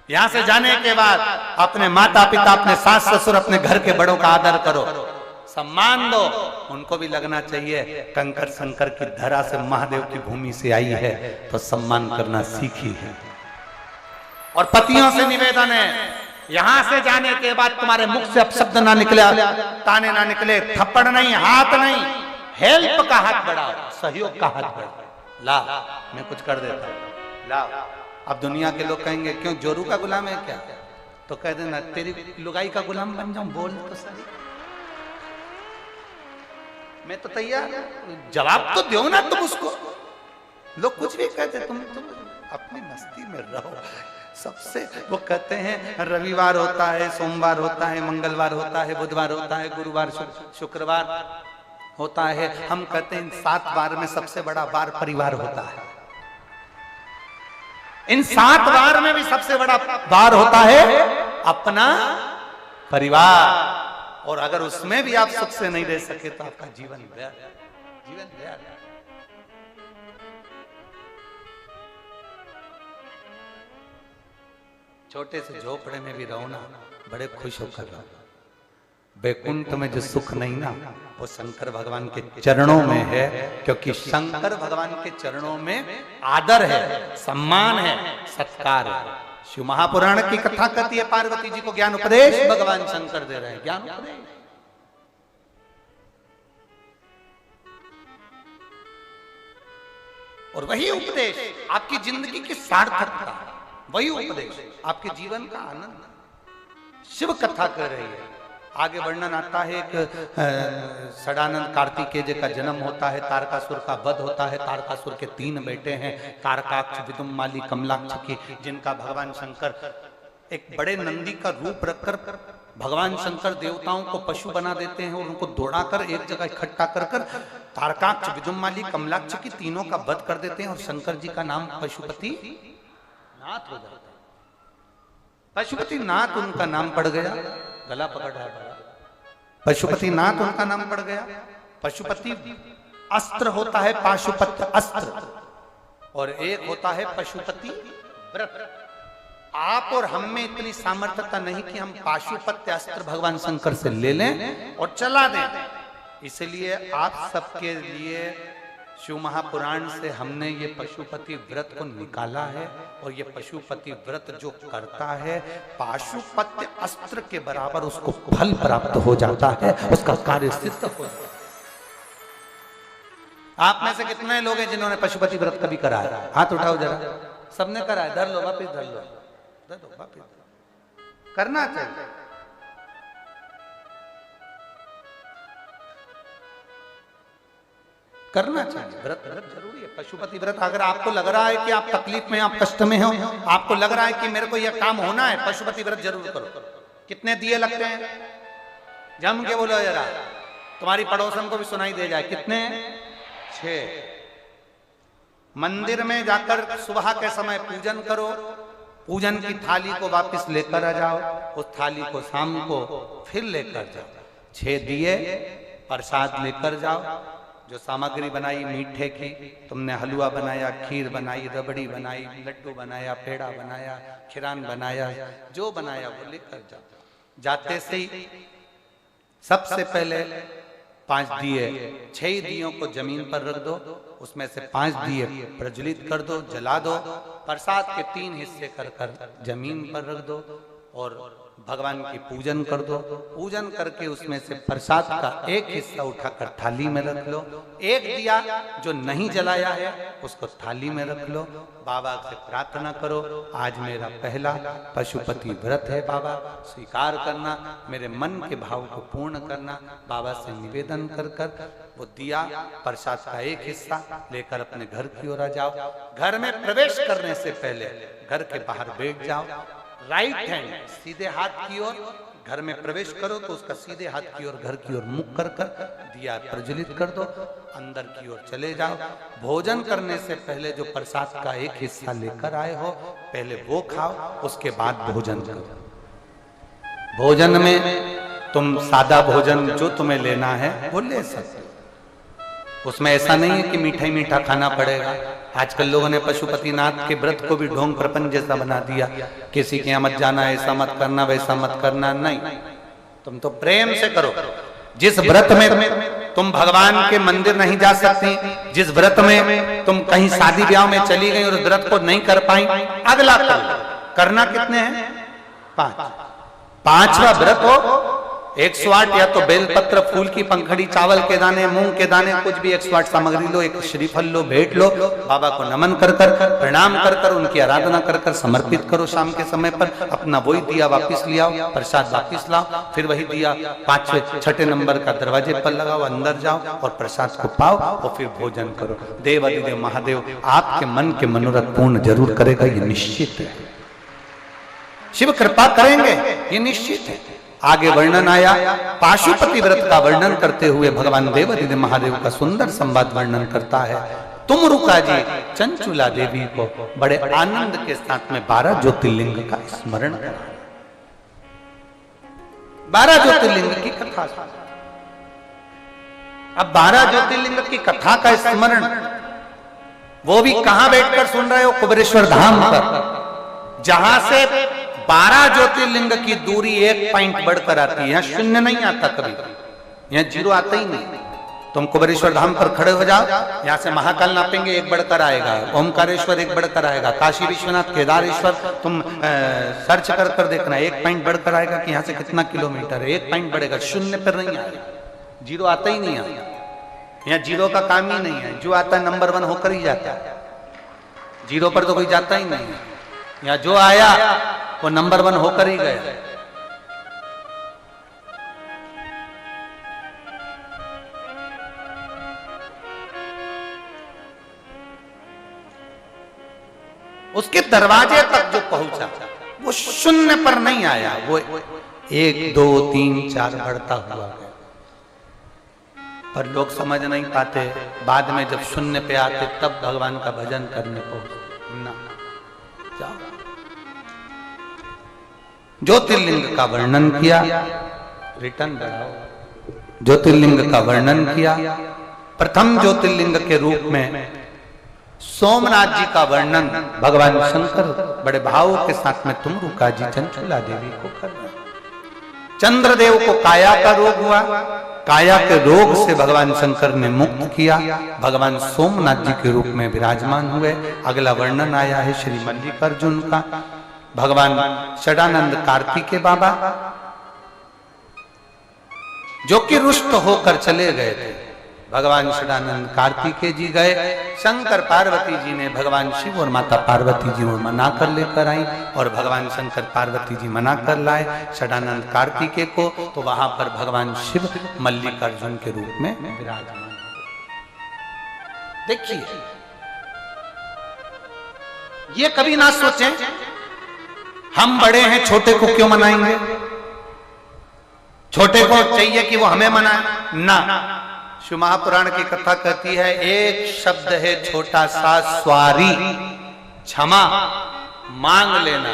यहां से जाने के बाद अपने माता पिता, अपने सास ससुर, अपने घर के बड़ों का आदर करो, सम्मान दो। उनको भी लगना चाहिए कंकर शंकर की धरा से, महादेव की भूमि से आई है, तो सम्मान करना सीखी है। और पतियों से निवेदन है, यहां से जाने के बाद तुम्हारे मुख से अपशब्द ना निकले, ताने ना निकले, थप्पड़ नहीं, हाथ नहीं, हेल्प का हाथ बढ़ाओ, सहयोग का हाथ बढ़ाओ। ला मैं कुछ कर देता हूं, ला। अब दुनिया के लोग कहेंगे क्यों जोरू का गुलाम है क्या, तो कह देना तेरी लुगाई का गुलाम बन जाऊं, बोल तो सही, मैं तो तैयार, जवाब तो दो ना तुम उसको। लोग कुछ भी कहते, तुम अपनी मस्ती में रहो। सबसे वो कहते हैं रविवार होता है, सोमवार होता है, मंगलवार होता है, बुधवार होता है, गुरुवार शुक्रवार होता है। हम कहते हैं इन 7 बार में सबसे बड़ा बार परिवार होता है। इन 7 बार में भी सबसे बड़ा बार होता है अपना परिवार। और अगर उसमें भी आप सुख से नहीं रह सके तो आपका जीवन व्यर्थ, जीवन व्यर्थ। छोटे से झोपड़े में भी रहो ना, बड़े खुश होकर रहो। बैकुंठ में जो सुख नहीं ना, वो शंकर भगवान के चरणों में है, क्योंकि शंकर भगवान के चरणों में आदर है, सम्मान है, सत्कार है। शिव महापुराण की कथा कहती है पार्वती जी को ज्ञान उपदेश भगवान शंकर दे रहे हैं, ज्ञान उपदेश। और वही उपदेश आपकी जिंदगी की सार्थकता, वही उपदेश आपके जीवन का आनंद। शिव कथा कर रही है, आगे वर्णन आता है एक षडानंद कार्तिकेय का जन्म होता है, तारकासुर का वध होता है। तारकासुर के 3 बेटे हैं, तारकाक्ष, विदुम्माली, कमलाक्ष की, जिनका भगवान शंकर एक बड़े नंदी का रूप रखकर भगवान शंकर देवताओं को पशु बना देते हैं और उनको दौड़ाकर एक जगह इकट्ठा कर तारकाक्ष, विदुम्माली, कमलाक्ष की तीनों का वध कर देते हैं और शंकर जी का नाम पशुपति नाथ हो जाता है। पशुपति नाथ उनका नाम पड़ गया, गला पकड़ रहा है, पशुपति नाथ उनका नाम पड़ गया। पशुपति अस्त्र होता है, पाशुपत अस्त्र, और एक होता है पशुपति व्रत। आप और हम में इतनी सामर्थ्यता नहीं कि हम पाशुपत्य अस्त्र भगवान शंकर से ले लें और चला दें। इसलिए आप सबके लिए शिव महापुराण से हमने ये पशुपति व्रत को निकाला है, और ये पशुपति व्रत जो करता है पाशुपत्य अस्त्र के बराबर उसको फल प्राप्त हो जाता है, उसका कार्य सिद्ध हो जाता है। आप में से कितने लोग हैं जिन्होंने पशुपति व्रत कभी कराया? हाथ उठाओ जरा। सबने कराया? धर लो, वापिस धर लो, धर लो, वापिस करना चाहिए। करना चाहिए, व्रत जरूरी है। पशुपति व्रत अगर आपको लग रहा है कि आप तकलीफ में, आप कष्ट में हो, आपको लग रहा है कि मेरे को यह काम होना है, पशुपति व्रत जरूर करो। कितने दिए लगते हैं? जम के बोलो जरा, तुम्हारी पड़ोसन को भी सुनाई दे जाए। कितने? 6। मंदिर में जाकर सुबह के समय पूजन करो, पूजन की थाली को वापस लेकर आ जाओ, उस थाली को शाम को फिर लेकर जाओ। 6 दिए प्रसाद लेकर जाओ, जो सामग्री बनाई मीठे की, तुमने हलवा बनाया, खीर बनाई, रबड़ी बनाई, लड्डू बनाया, पेड़ा बनाया, खिरान बनाया, जो बनाया वो लेकर जाओ। जाते से ही सबसे पहले 5 दिए, 6 दियों को जमीन पर रख दो, उसमें से 5 दिए प्रज्वलित कर दो, जला दो। प्रसाद के 3 हिस्से कर कर जमीन पर रख दो और भगवान की पूजन कर दो। पूजन करके उसमें से प्रसाद का एक हिस्सा उठाकर थाली में रख लो। एक दिया जो नहीं जलाया है उसको थाली में रख लो। बाबा से प्रार्थना करो, आज मेरा पहला पशुपति व्रत है बाबा, स्वीकार करना, मेरे मन के भाव को पूर्ण करना। बाबा से निवेदन कर कर वो दिया प्रसाद का एक हिस्सा लेकर अपने घर की ओर आ जाओ। घर में प्रवेश करने से पहले घर के बाहर बैठ जाओ, राइट हैंड सीधे हाथ की ओर। घर में प्रवेश करो तो उसका सीधे हाथ की ओर घर की ओर मुख कर कर दिया प्रज्वलित कर दो। अंदर की ओर चले जाओ। भोजन करने से पहले जो प्रसाद का एक हिस्सा लेकर आए हो पहले वो खाओ, उसके बाद भोजन करो। भोजन में तुम सादा भोजन जो तुम्हें लेना है वो ले सकते हो, उसमें ऐसा नहीं है कि मीठा ही मीठा खाना पड़ेगा। आजकल लोगों ने पशुपतिनाथ के व्रत को भी ढोंग प्रपंच जैसा बना दिया, किसी के यहाँ मत जाना, ऐसा मत करना, वैसा मत करना। नहीं, तुम तो प्रेम से करो। जिस व्रत में तुम भगवान के मंदिर नहीं जा सकती, जिस व्रत में तुम कहीं शादी ब्याह में चली गई और व्रत को नहीं कर पाई, अगला करना कितने हैं? 5। 5वां व्रत हो 108, या तो बेलपत्र, फूल की पंखड़ी, चावल के दाने, मूंग के दाने, कुछ भी 108 सामग्री लो, एक श्रीफल लो, भेंट लो, बाबा को नमन कर कर, प्रणाम कर कर, उनकी आराधना कर कर समर्पित करो। शाम के समय पर अपना वही दिया वापिस ले आओ, प्रसाद वापिस लाओ, फिर वही दिया 5वें 6ठे नंबर का दरवाजे पर लगाओ, अंदर जाओ और प्रसाद को पाओ और फिर भोजन करो। देव अधिदेव महादेव आपके मन के मनोरथ पूर्ण जरूर करेगा, ये निश्चित है। शिव कृपा करेंगे, ये निश्चित है। आगे वर्णन आया, पाशुपति व्रत का वर्णन करते हुए भगवान देवादिदेव महादेव का सुंदर संवाद वर्णन करता है। तुम रुका जी चंचुला देवी को बड़े आनंद के साथ में 12 ज्योतिर्लिंग का स्मरण करा। 12 ज्योतिर्लिंग की कथा। अब 12 ज्योतिर्लिंग की कथा का स्मरण वो भी कहां बैठकर सुन रहे हो? कुबेरेश्वर धाम पर, जहां से 12 ज्योतिर्लिंग की दूरी 1 पॉइंट बढ़कर आती है। यहाँ 0 नहीं आता, कभी यहाँ 0 आता ही नहीं। तुम कुबेरेश्वर धाम पर खड़े हो जाओ, यहाँ से महाकाल नापेंगे 1 बढ़कर आएगा, ओमकारेश्वर 1 बढ़कर आएगा, काशी विश्वनाथ, केदारेश्वर तुम सर्च कर कर देखना, 1 पॉइंट बढ़कर आएगा कि यहाँ से कितना किलोमीटर है, 1 पॉइंट बढ़ेगा। 0 पर नहीं आएगा, 0 आता ही नहीं है। यहाँ 0 का काम ही नहीं है, जो आता है नंबर 1 होकर ही जाता है। 0 पर तो कोई जाता ही नहीं है। यहाँ जो आया वो नंबर 1 होकर ही गया। उसके दरवाजे तक जो पहुंचा वो 0 पर नहीं आया, वो 1 2 3 4 बढ़ता हुआ गया। पर लोग समझ नहीं पाते, बाद में जब 0 पे आते तब भगवान का भजन करने पहुंचते ना। जाओ, ज्योतिर्लिंग का वर्णन किया, रिटर्न बढ़ाओ। ज्योतिर्लिंग का वर्णन किया। प्रथम ज्योतिर्लिंग के रूप में सोमनाथ जी का वर्णन भगवान शंकर बड़े भाव के साथ में तुम रुका जी चंचुला देवी को कर रहे। चंद्रदेव को काया का रोग हुआ, काया के रोग से भगवान शंकर ने मुक्त किया, भगवान सोमनाथ जी के रूप में विराजमान हुए। अगला वर्णन आया है श्री मल्लिकार्जुन का। भगवान षडानंद कार्तिकेय बाबा जो कि रुष्ट होकर चले गए थे, भगवान षडानंद कार्तिकेय जी गए। शंकर पार्वती जी ने भगवान शिव और माता पार्वती जी को मना कर लेकर आई और भगवान शंकर पार्वती जी मना कर लाए षडानंद कार्तिकेय को। तो वहां पर भगवान शिव मल्लिकार्जुन के रूप में विराजमान। देखिए, ये कभी ना सोचें हम बड़े हैं, छोटे को क्यों मनाएंगे, छोटे को चाहिए कि वो हमें मनाए ना। शिव महापुराण की कथा कहती है, एक शब्द है छोटा सा, स्वारी, क्षमा मांग लेना,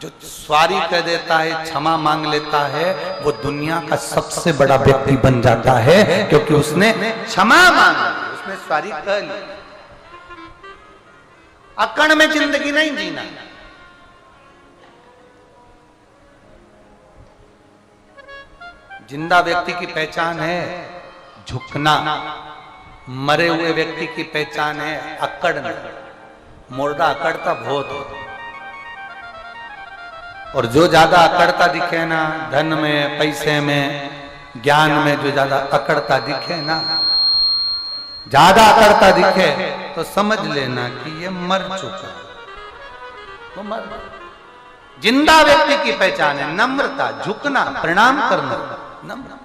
जो सॉरी कह देता है, क्षमा मांग लेता है, वो दुनिया का सबसे बड़ा व्यक्ति बन जाता है, क्योंकि उसने क्षमा मांगी, उसने सॉरी कह ली। अकड़ में जिंदगी नहीं जीना। जिंदा व्यक्ति की पहचान है झुकना, मरे हुए व्यक्ति की पहचान है अकड़ना। मुर्दा अकड़ता बहुत हो, और जो ज्यादा अकड़ता दिखे ना, धन में, पैसे में, ज्ञान में, जो ज्यादा अकड़ता दिखे ना, ज्यादा अकड़ता दिखे, तो समझ लेना कि ये मर चुका है, वो मर। जिंदा व्यक्ति की पहचान है नम्रता, झुकना, प्रणाम करना, नम्र।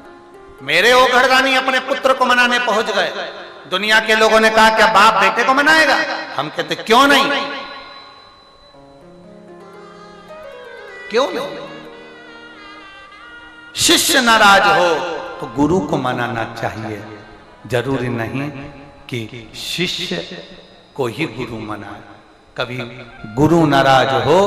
मेरे वो घरदानी अपने पुत्र को मनाने पहुंच गए। दुनिया के लोगों ने कहा क्या बाप बेटे को मनाएगा? हम कहते क्यों नहीं, क्यों नहीं? शिष्य नाराज हो तो गुरु को मनाना चाहिए। जरूरी नहीं कि शिष्य को ही गुरु मनाए। कभी गुरु नाराज हो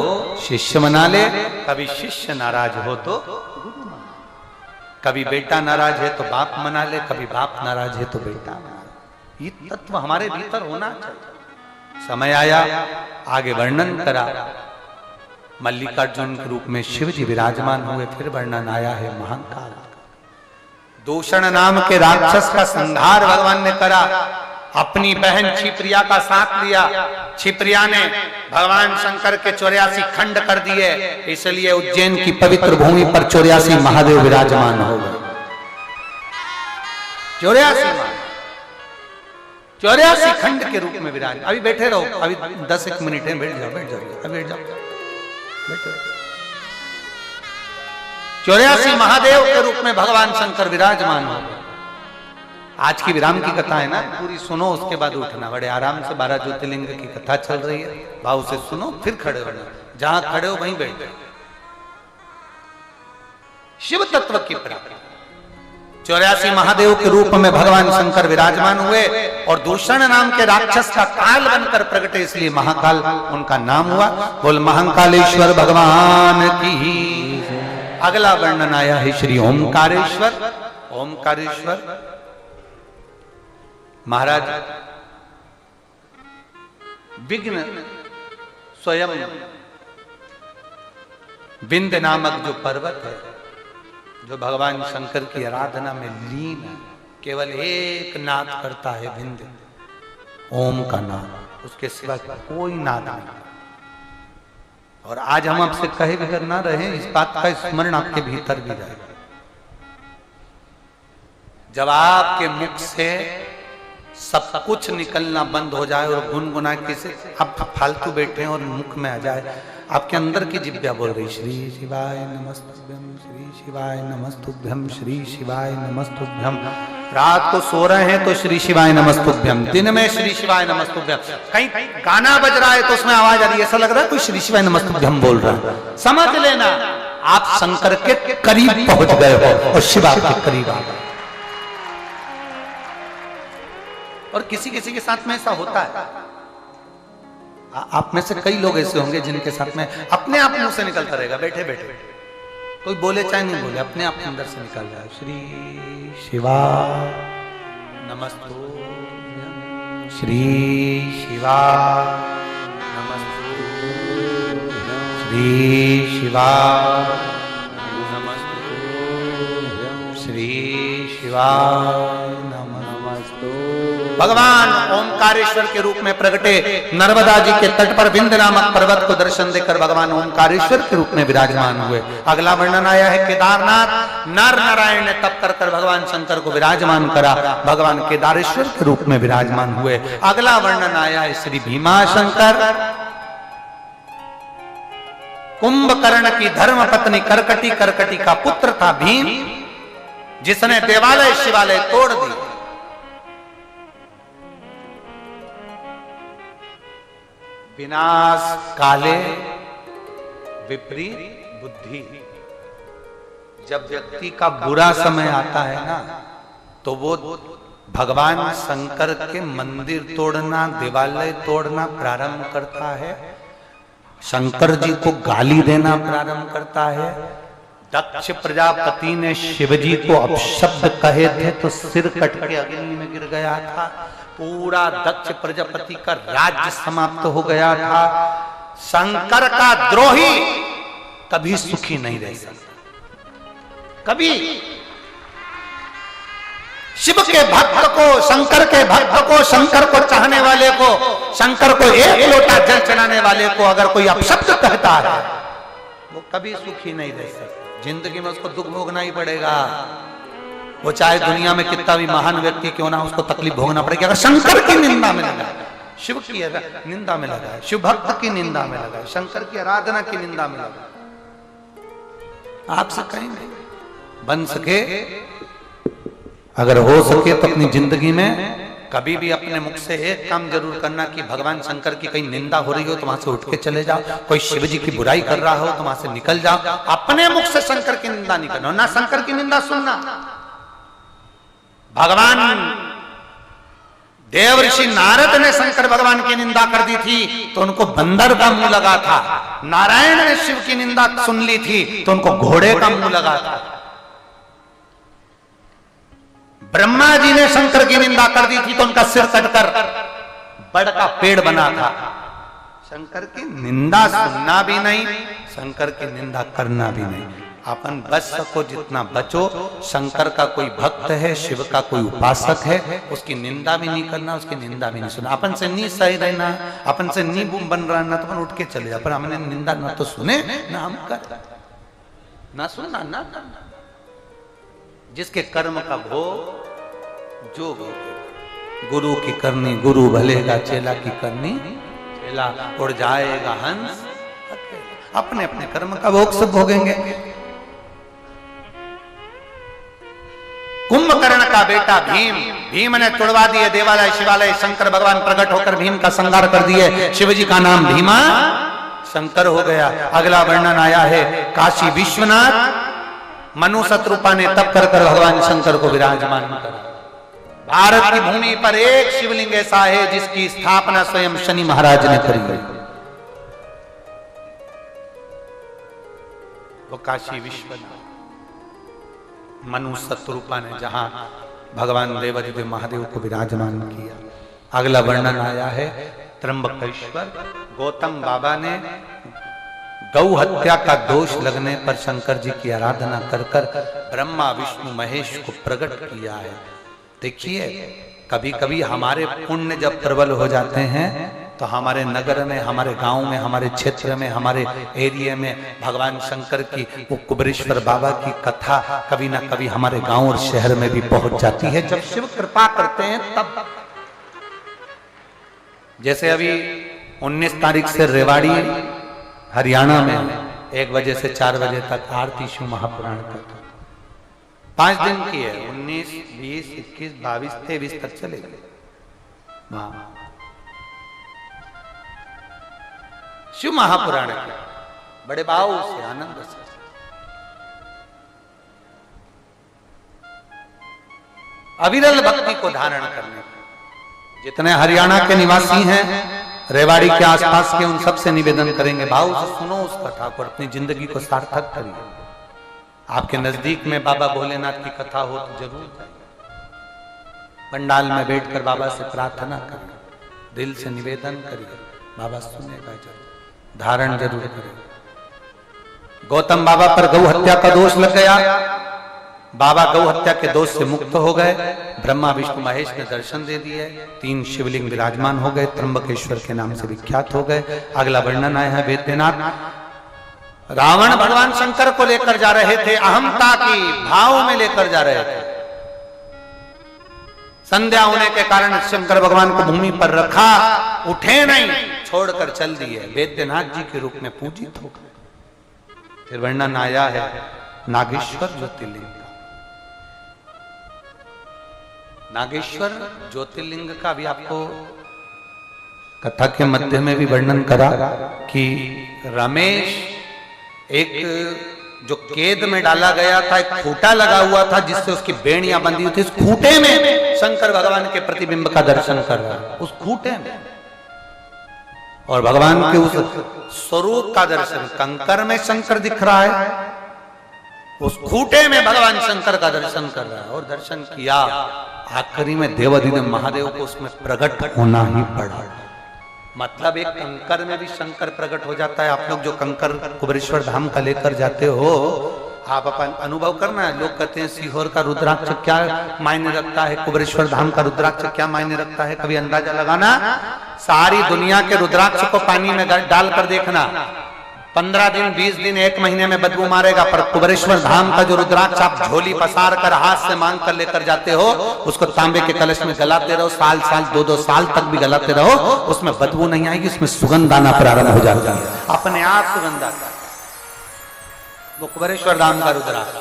शिष्य मना ले, कभी शिष्य नाराज हो तो गुरु मना ले, कभी बेटा नाराज है तो बाप मना ले, कभी बाप नाराज है तो बेटा मना ले। ये तत्व हमारे भीतर होना चाहिए। समय आया, आगे वर्णन करा, मल्लिकार्जुन के रूप में शिव जी विराजमान हुए। फिर वर्णन आया है महाकाल। दूषण नाम के राक्षस का संहार भगवान ने करा। अपनी बहन क्षिप्रिया का साथ लिया। क्षिप्रिया ने भगवान शंकर के 84 खंड कर दिए, इसलिए उज्जैन की पवित्र भूमि पर 84 महादेव विराजमान हो गए। 84 खंड के रूप में विराज। अभी बैठे रहो, अभी 10-1 मिनट है, बैठ जाओ, बैठ जाओ, अभी बैठ जाओ, बैठो। 84 महादेव के रूप में भगवान शंकर विराजमान हो गए। आज की विराम की कथा है ना, पूरी सुनो, उसके बाद उठना। बड़े आराम से 12 ज्योतिर्लिंग की कथा चल रही है, भाव से सुनो, फिर खड़े होना। जहां खड़े हो वहीं बैठ जाओ। शिव तत्व की प्राप्ति। 84 महादेव के रूप में भगवान शंकर विराजमान हुए, और दूषण नाम के राक्षस का काल बनकर प्रगटे, इसलिए महाकाल उनका नाम हुआ। बोल महाकालेश्वर भगवान की। अगला वर्णन आया है श्री ओमकारेश्वर। ओमकारेश्वर महाराज विघ्न स्वयं विंध्य नामक जो पर्वत है, जो भगवान शंकर की आराधना में लीन है, केवल एक नाद करता है विंध्य, ओम का नाद, उसके सिवा कोई नाद नहीं। और आज हम आपसे कहे बिगर ना रहे, इस बात का स्मरण आपके भीतर भी रहे। जब आपके मुख से सब कुछ निकलना बंद हो जाए और गुनगुना के से आप फालतू बैठे और मुख में आ जाए, आपके अंदर की जिब्या बोल रही श्री शिवाय नमस्तुभ्यम, श्री शिवाय नमस्तुभ्यम, श्री शिवाय नमस्तुभ्यम। रात को सो रहे हैं तो श्री शिवाय नमस्तुभ्यम, दिन में श्री शिवाय नमस्तुभ्यम। कहीं गाना बज रहा है तो उसमें आवाज आ रही है, ऐसा लग रहा है कोई श्री शिवाय नमस्तुभ्यम बोल रहा है। समझ लेना आप शंकर के करीब पहुंच गए हो और शिव आपके करीब आ गए। और किसी किसी के साथ में ऐसा होता है। आप में से कई लोग ऐसे होंगे जिनके साथ में अपने आप मुंह से निकलता रहेगा, बैठे बैठे, कोई बोले चाहे नहीं बोले, अपने आप अंदर से निकल जाए, श्री शिवा नमस्तुभ्यम, श्री शिवा नमस्तुभ्यम, श्री शिवा नमस्तुभ्यम, श्री शिवा भगवान ओमकारेश्वर के रूप में प्रगटे। नर्मदा जी के तट पर विंध्य नामक पर्वत को दर्शन देकर भगवान ओमकारेश्वर के रूप में विराजमान हुए। अगला वर्णन आया है केदारनाथ। नर नारायण ने तप कर कर भगवान शंकर को विराजमान करा, भगवान केदारेश्वर के रूप में विराजमान हुए। अगला वर्णन आया है श्री भीमाशंकर। कुंभकर्ण की धर्म पत्नी करकटी, करकटी का पुत्र था भीम, जिसने देवालय शिवालय तोड़ दी। विनाश काले विपरीत बुद्धि। जब व्यक्ति का बुरा समय आता है ना, तो वो भगवान शंकर के मंदिर तोड़ना, देवालय तोड़ना प्रारंभ करता है। शंकर जी को गाली देना प्रारंभ करता है। दक्ष प्रजापति ने शिव जी को अपशब्द कहे थे तो सिर कट के अग्नि में गिर गया था। पूरा दक्ष प्रजापति का राज्य समाप्त हो गया था। शंकर का द्रोही कभी सुखी नहीं रह सकता, कभी। शिव के भक्त को, शंकर के भक्त को, शंकर को चाहने वाले को, शंकर को एक लोटा जल चढ़ाने वाले को अगर कोई अपशब्द कहता है वो कभी सुखी नहीं रह सकता। जिंदगी में उसको दुख भोगना ही पड़ेगा। वो चाहे दुनिया में कितना भी महान व्यक्ति क्यों ना, उसको तकलीफ भोगना पड़ेगी। अगर शंकर की निंदा में लगा, शिव की निंदा में लगा, शिव भक्त की निंदा में लगा, शंकर की आराधना की निंदा में लगा, आपसे कहीं नहीं बन सके। अगर हो सके तो अपनी जिंदगी में कभी भी अपने मुख से एक काम जरूर करना कि भगवान शंकर की कहीं निंदा हो रही हो तो वहां से उठ के चले जाओ। कोई शिव जी की बुराई कर रहा हो तो वहां से निकल जाओ। अपने मुख से शंकर की निंदा नहीं करना, ना शंकर की निंदा सुनना। भगवान देव ऋषि नारद ने शंकर भगवान की निंदा कर दी थी तो उनको बंदर का मुंह लगा था। नारायण ने शिव की निंदा सुन ली थी तो उनको घोड़े का मुंह लगा था। ब्रह्मा जी ने शंकर की निंदा कर दी थी तो उनका सिर कटकर बड़ का पेड़ बना था। शंकर की निंदा सुनना भी नहीं, शंकर की निंदा करना भी नहीं। अपन बच सको जितना बचो। शंकर का कोई भक्त है, शिव का कोई उपासक है, उसकी निंदा भी नहीं करना, उसकी निंदा भी नहीं सुनना। अपन से नहीं सही रहना, अपन से नहीं बन रहा ना तो अपन उठ के चले जाए। पर हमने निंदा ना तो सुने ना हम कर, ना सुनना ना करना। जिसके कर्म का भोग जो भोगे। गुरु की करनी गुरु भलेगा, चेला की करनी चेला। उड़ जाएगा हंस अकेला। अपने अपने कर्म का भोग सब भोगेंगे। कुंभकर्ण का बेटा भीम, भीम ने तुड़वा दिए देवालय शिवालय। शंकर भगवान प्रकट होकर भीम का संहार कर दिए। शिव जी का नाम भीमा शंकर हो गया। अगला वर्णन आया है काशी विश्वनाथ। मनु शत्रुपा ने तप कर भगवान शंकर को विराजमान करा। भारत की भूमि पर एक शिवलिंग ऐसा है जिसकी स्थापना स्वयं शनि महाराज ने करी है, वो काशी विश्वनाथ। मनु शत्रुपा ने जहां भगवान देवादिदेव महादेव को विराजमान किया। अगला वर्णन आया है त्र्यंबकेश्वर। गौतम बाबा ने गौ हत्या का दोष लगने पर शंकर जी की आराधना कर ब्रह्मा विष्णु महेश को प्रकट किया है। देखिए कभी कभी हमारे पुण्य जब प्रबल हो जाते हैं तो हमारे नगर में, हमारे गांव में, हमारे क्षेत्र में, हमारे एरिया में भगवान शंकर की, वो कुबेरेश्वर बाबा की कथा कभी ना कभी हमारे गांव और शहर में भी पहुंच जाती है। जब शिव कृपा करते हैं तब। जैसे अभी 19 तारीख से रेवाड़ी हरियाणा में 1 बजे से 4 बजे तक आरती शिव महापुराण का 5 दिन की है। 19, 20, 21, 22, 23 तक चलेगी। शिव महापुराण के बड़े भाव से, आनंद से। अविरल भक्ति को धारण करने का जितने हरियाणा के निवासी हैं, रेवाड़ी के आसपास के, उन सब से निवेदन करेंगे भाव से सुनो उस कथा को, अपनी जिंदगी को सार्थक करिए। आपके नजदीक में बाबा भोलेनाथ की कथा हो तो जरूर जाइए। पंडाल में बैठकर बाबा से प्रार्थना करिए, दिल से निवेदन करिए, बाबा सुनेगा जरूर, धारण जरूर करिए। गौतम बाबा पर गौ हत्या का दोष लग गया। बाबा गौ हत्या के दोष से मुक्त हो गए। ब्रह्मा विष्णु महेश ने दर्शन दे दिए। 3 शिवलिंग विराजमान हो गए, त्र्यंबकेश्वर के नाम से विख्यात हो गए। अगला वर्णन आया है वेद्यनाथ। रावण भगवान शंकर को लेकर जा रहे थे, अहमता की भाव में लेकर जा रहे थे। संध्या होने के कारण शंकर भगवान को भूमि पर रखा, उठे नहीं, छोड़कर चल दिए। वेद्यनाथ जी के रूप में पूजित हो गए। फिर वर्णन आया है नागेश्वर ज्योतिर्लिंग का। नागेश्वर ज्योतिर्लिंग का भी आपको कथा के मध्य में भी वर्णन करा कि रमेश एक जो केद में डाला गया था, एक खूंटा लगा हुआ था जिससे उसकी बेड़ियां बंधी हुई थी। उस खूंटे में शंकर भगवान के प्रतिबिंब का दर्शन कर रहा है, उस खूंटे में। और भगवान के उस स्वरूप का दर्शन, कंकर में शंकर दिख रहा है, उस खूंटे में भगवान शंकर का दर्शन कर रहा है, और दर्शन किया, आखिरी में देवाधिदेव महादेव को उसमें प्रकट होना ही पड़ा। मतलब एक कंकर में भी शंकर प्रकट हो जाता है। आप लोग जो कंकर कुबेरेश्वर धाम का लेकर जाते हो, आप अपन अनुभव करना है। लोग कहते हैं सीहोर का रुद्राक्ष क्या मायने रखता है, कुबेरेश्वर धाम का रुद्राक्ष क्या मायने रखता है, कभी अंदाजा लगाना। सारी दुनिया के रुद्राक्ष को पानी में डालकर देखना, 15 दिन 20 दिन 1 महीने में बदबू मारेगा, पर कुबेरेश्वर धाम का जो रुद्राक्ष आप झोली पसार कर हाथ से मांग कर लेकर जाते हो, उसको तांबे के कलश में गलाते रहो, साल साल 2-2 साल तक भी गलाते रहो, उसमें बदबू नहीं आएगी, उसमें सुगंध आना प्रारंभ हो जाता है, अपने आप सुगंध आता है। वो कुबेरेश्वर धाम का रुद्राक्ष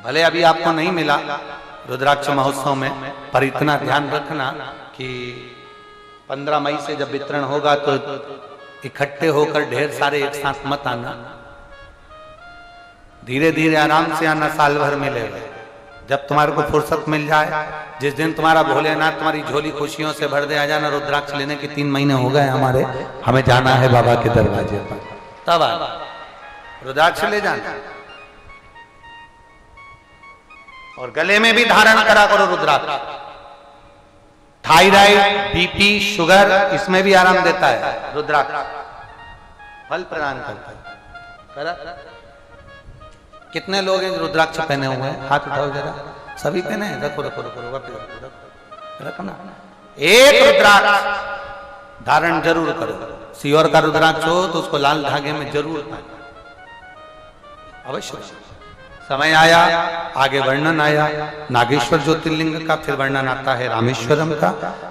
भले अभी आपको नहीं मिला रुद्राक्ष महोत्सव में, पर इतना ध्यान रखना कि 15 मई से जब वितरण होगा तो इकट्ठे होकर ढेर सारे एक साथ मत आना, धीरे धीरे आराम से आना, साल भर मिलेगा। जब तुम्हारे को फुर्सत मिल जाए, जिस दिन तुम्हारा भोलेनाथ तुम्हारी झोली खुशियों से भर दे, आ जाना। रुद्राक्ष लेने के 3 महीने हो गए हमारे, हमें जाना है बाबा के दरवाजे पर, तब आ रुद्राक्ष ले जाना। और गले में भी धारण करा करो रुद्राक्ष। थायराइड, बीपी, शुगर, इसमें भी आराम देता है रुद्राक्ष, फल प्रदान करता है। करा? कितने लोग हैं जो रुद्राक्ष पहने हुए हैं? हाथ उठाओ जरा। सभी पहने हैं? रखो रखो रखो रखो रखना। एक रुद्राक्ष धारण जरूर करो। सीहोर का रुद्राक्ष हो तो उसको लाल धागे में जरूर पहनो, अवश्य। समय आया, आगे वर्णन आया नागेश्वर ज्योतिर्लिंग का, फिर वर्णन आता है रामेश्वरम का।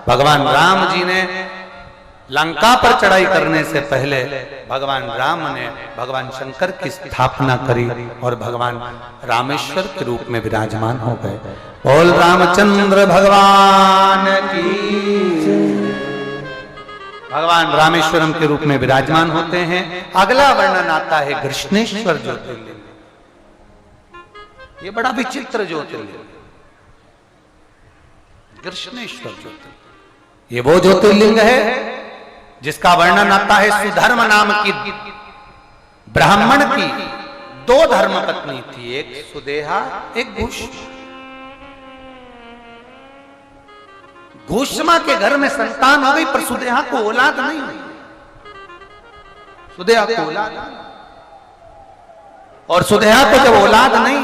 भगवान राम जी ने लंका पर चढ़ाई करने से पहले भगवान राम ने भगवान शंकर की स्थापना करी और भगवान रामेश्वर के रूप में विराजमान हो गए। बोल रामचंद्र भगवान की। भगवान रामेश्वरम के रूप में विराजमान होते हैं। अगला वर्णन आता है कृष्णेश्वर ज्योतिर्लिंग। ये बड़ा विचित्र ज्योतिर्लिंग, कृष्णेश्वर ज्योतिर्लिंग। ये वो ज्योतिर्लिंग है जिसका वर्णन आता है सुधर्म नाम की ब्राह्मण की 2 धर्मपत्नी थी, एक सुदेहा, एक घुष्मा। घुष्मा के घर में संतान हो गई, पर सुदेहा को औलाद नहीं हुई। सुदेहा को औलाद, और सुदेहा को जब औलाद नहीं,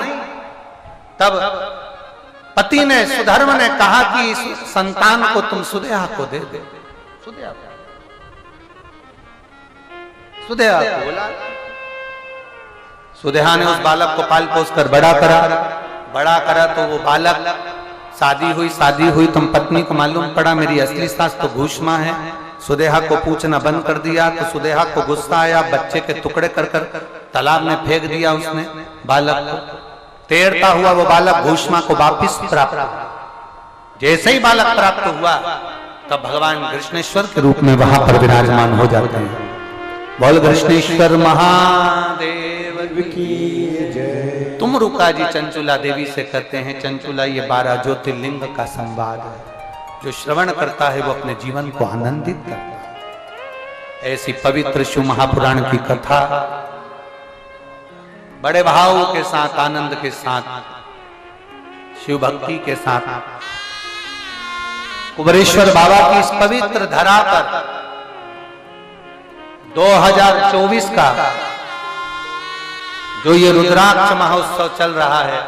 तब पति ने, सुधर्म ने कहा कि इस संतान को तुम सुदेहा को दे दे। सुदेहा को औलाद। सुदेहा ने उस बालक को पाल पोस कर बड़ा करा तो वो बालक, शादी हुई तुम पत्नी को मालूम पड़ा मेरी असली सास तो घुष्मा है। सुदेहा को पूछना बंद कर दिया, तो सुदेहा को गुस्सा आया, बच्चे के टुकड़े कर तालाब में फेंक दिया उसने बालक को। तैरता हुआ वो बालक घुष्मा को वापिस प्राप्त हुआ। जैसे ही बालक प्राप्त हुआ, तब भगवान कृष्णेश्वर के रूप में वहां पर विराजमान हो जाते हैं। बोल कृष्णेश्वर महादेव की जय। तुम रुका जी चंचुला देवी से कहते हैं, चंचुला ये 12 ज्योतिर्लिंग का संवाद है। जो श्रवण करता है वो अपने जीवन को आनंदित करता है। ऐसी पवित्र शिव महापुराण की कथा बड़े भाव के साथ, आनंद के साथ, शिव भक्ति के साथ कुबेरेश्वर बाबा की इस पवित्र धरा पर 2024 का जो ये रुद्राक्ष महोत्सव चल रहा है,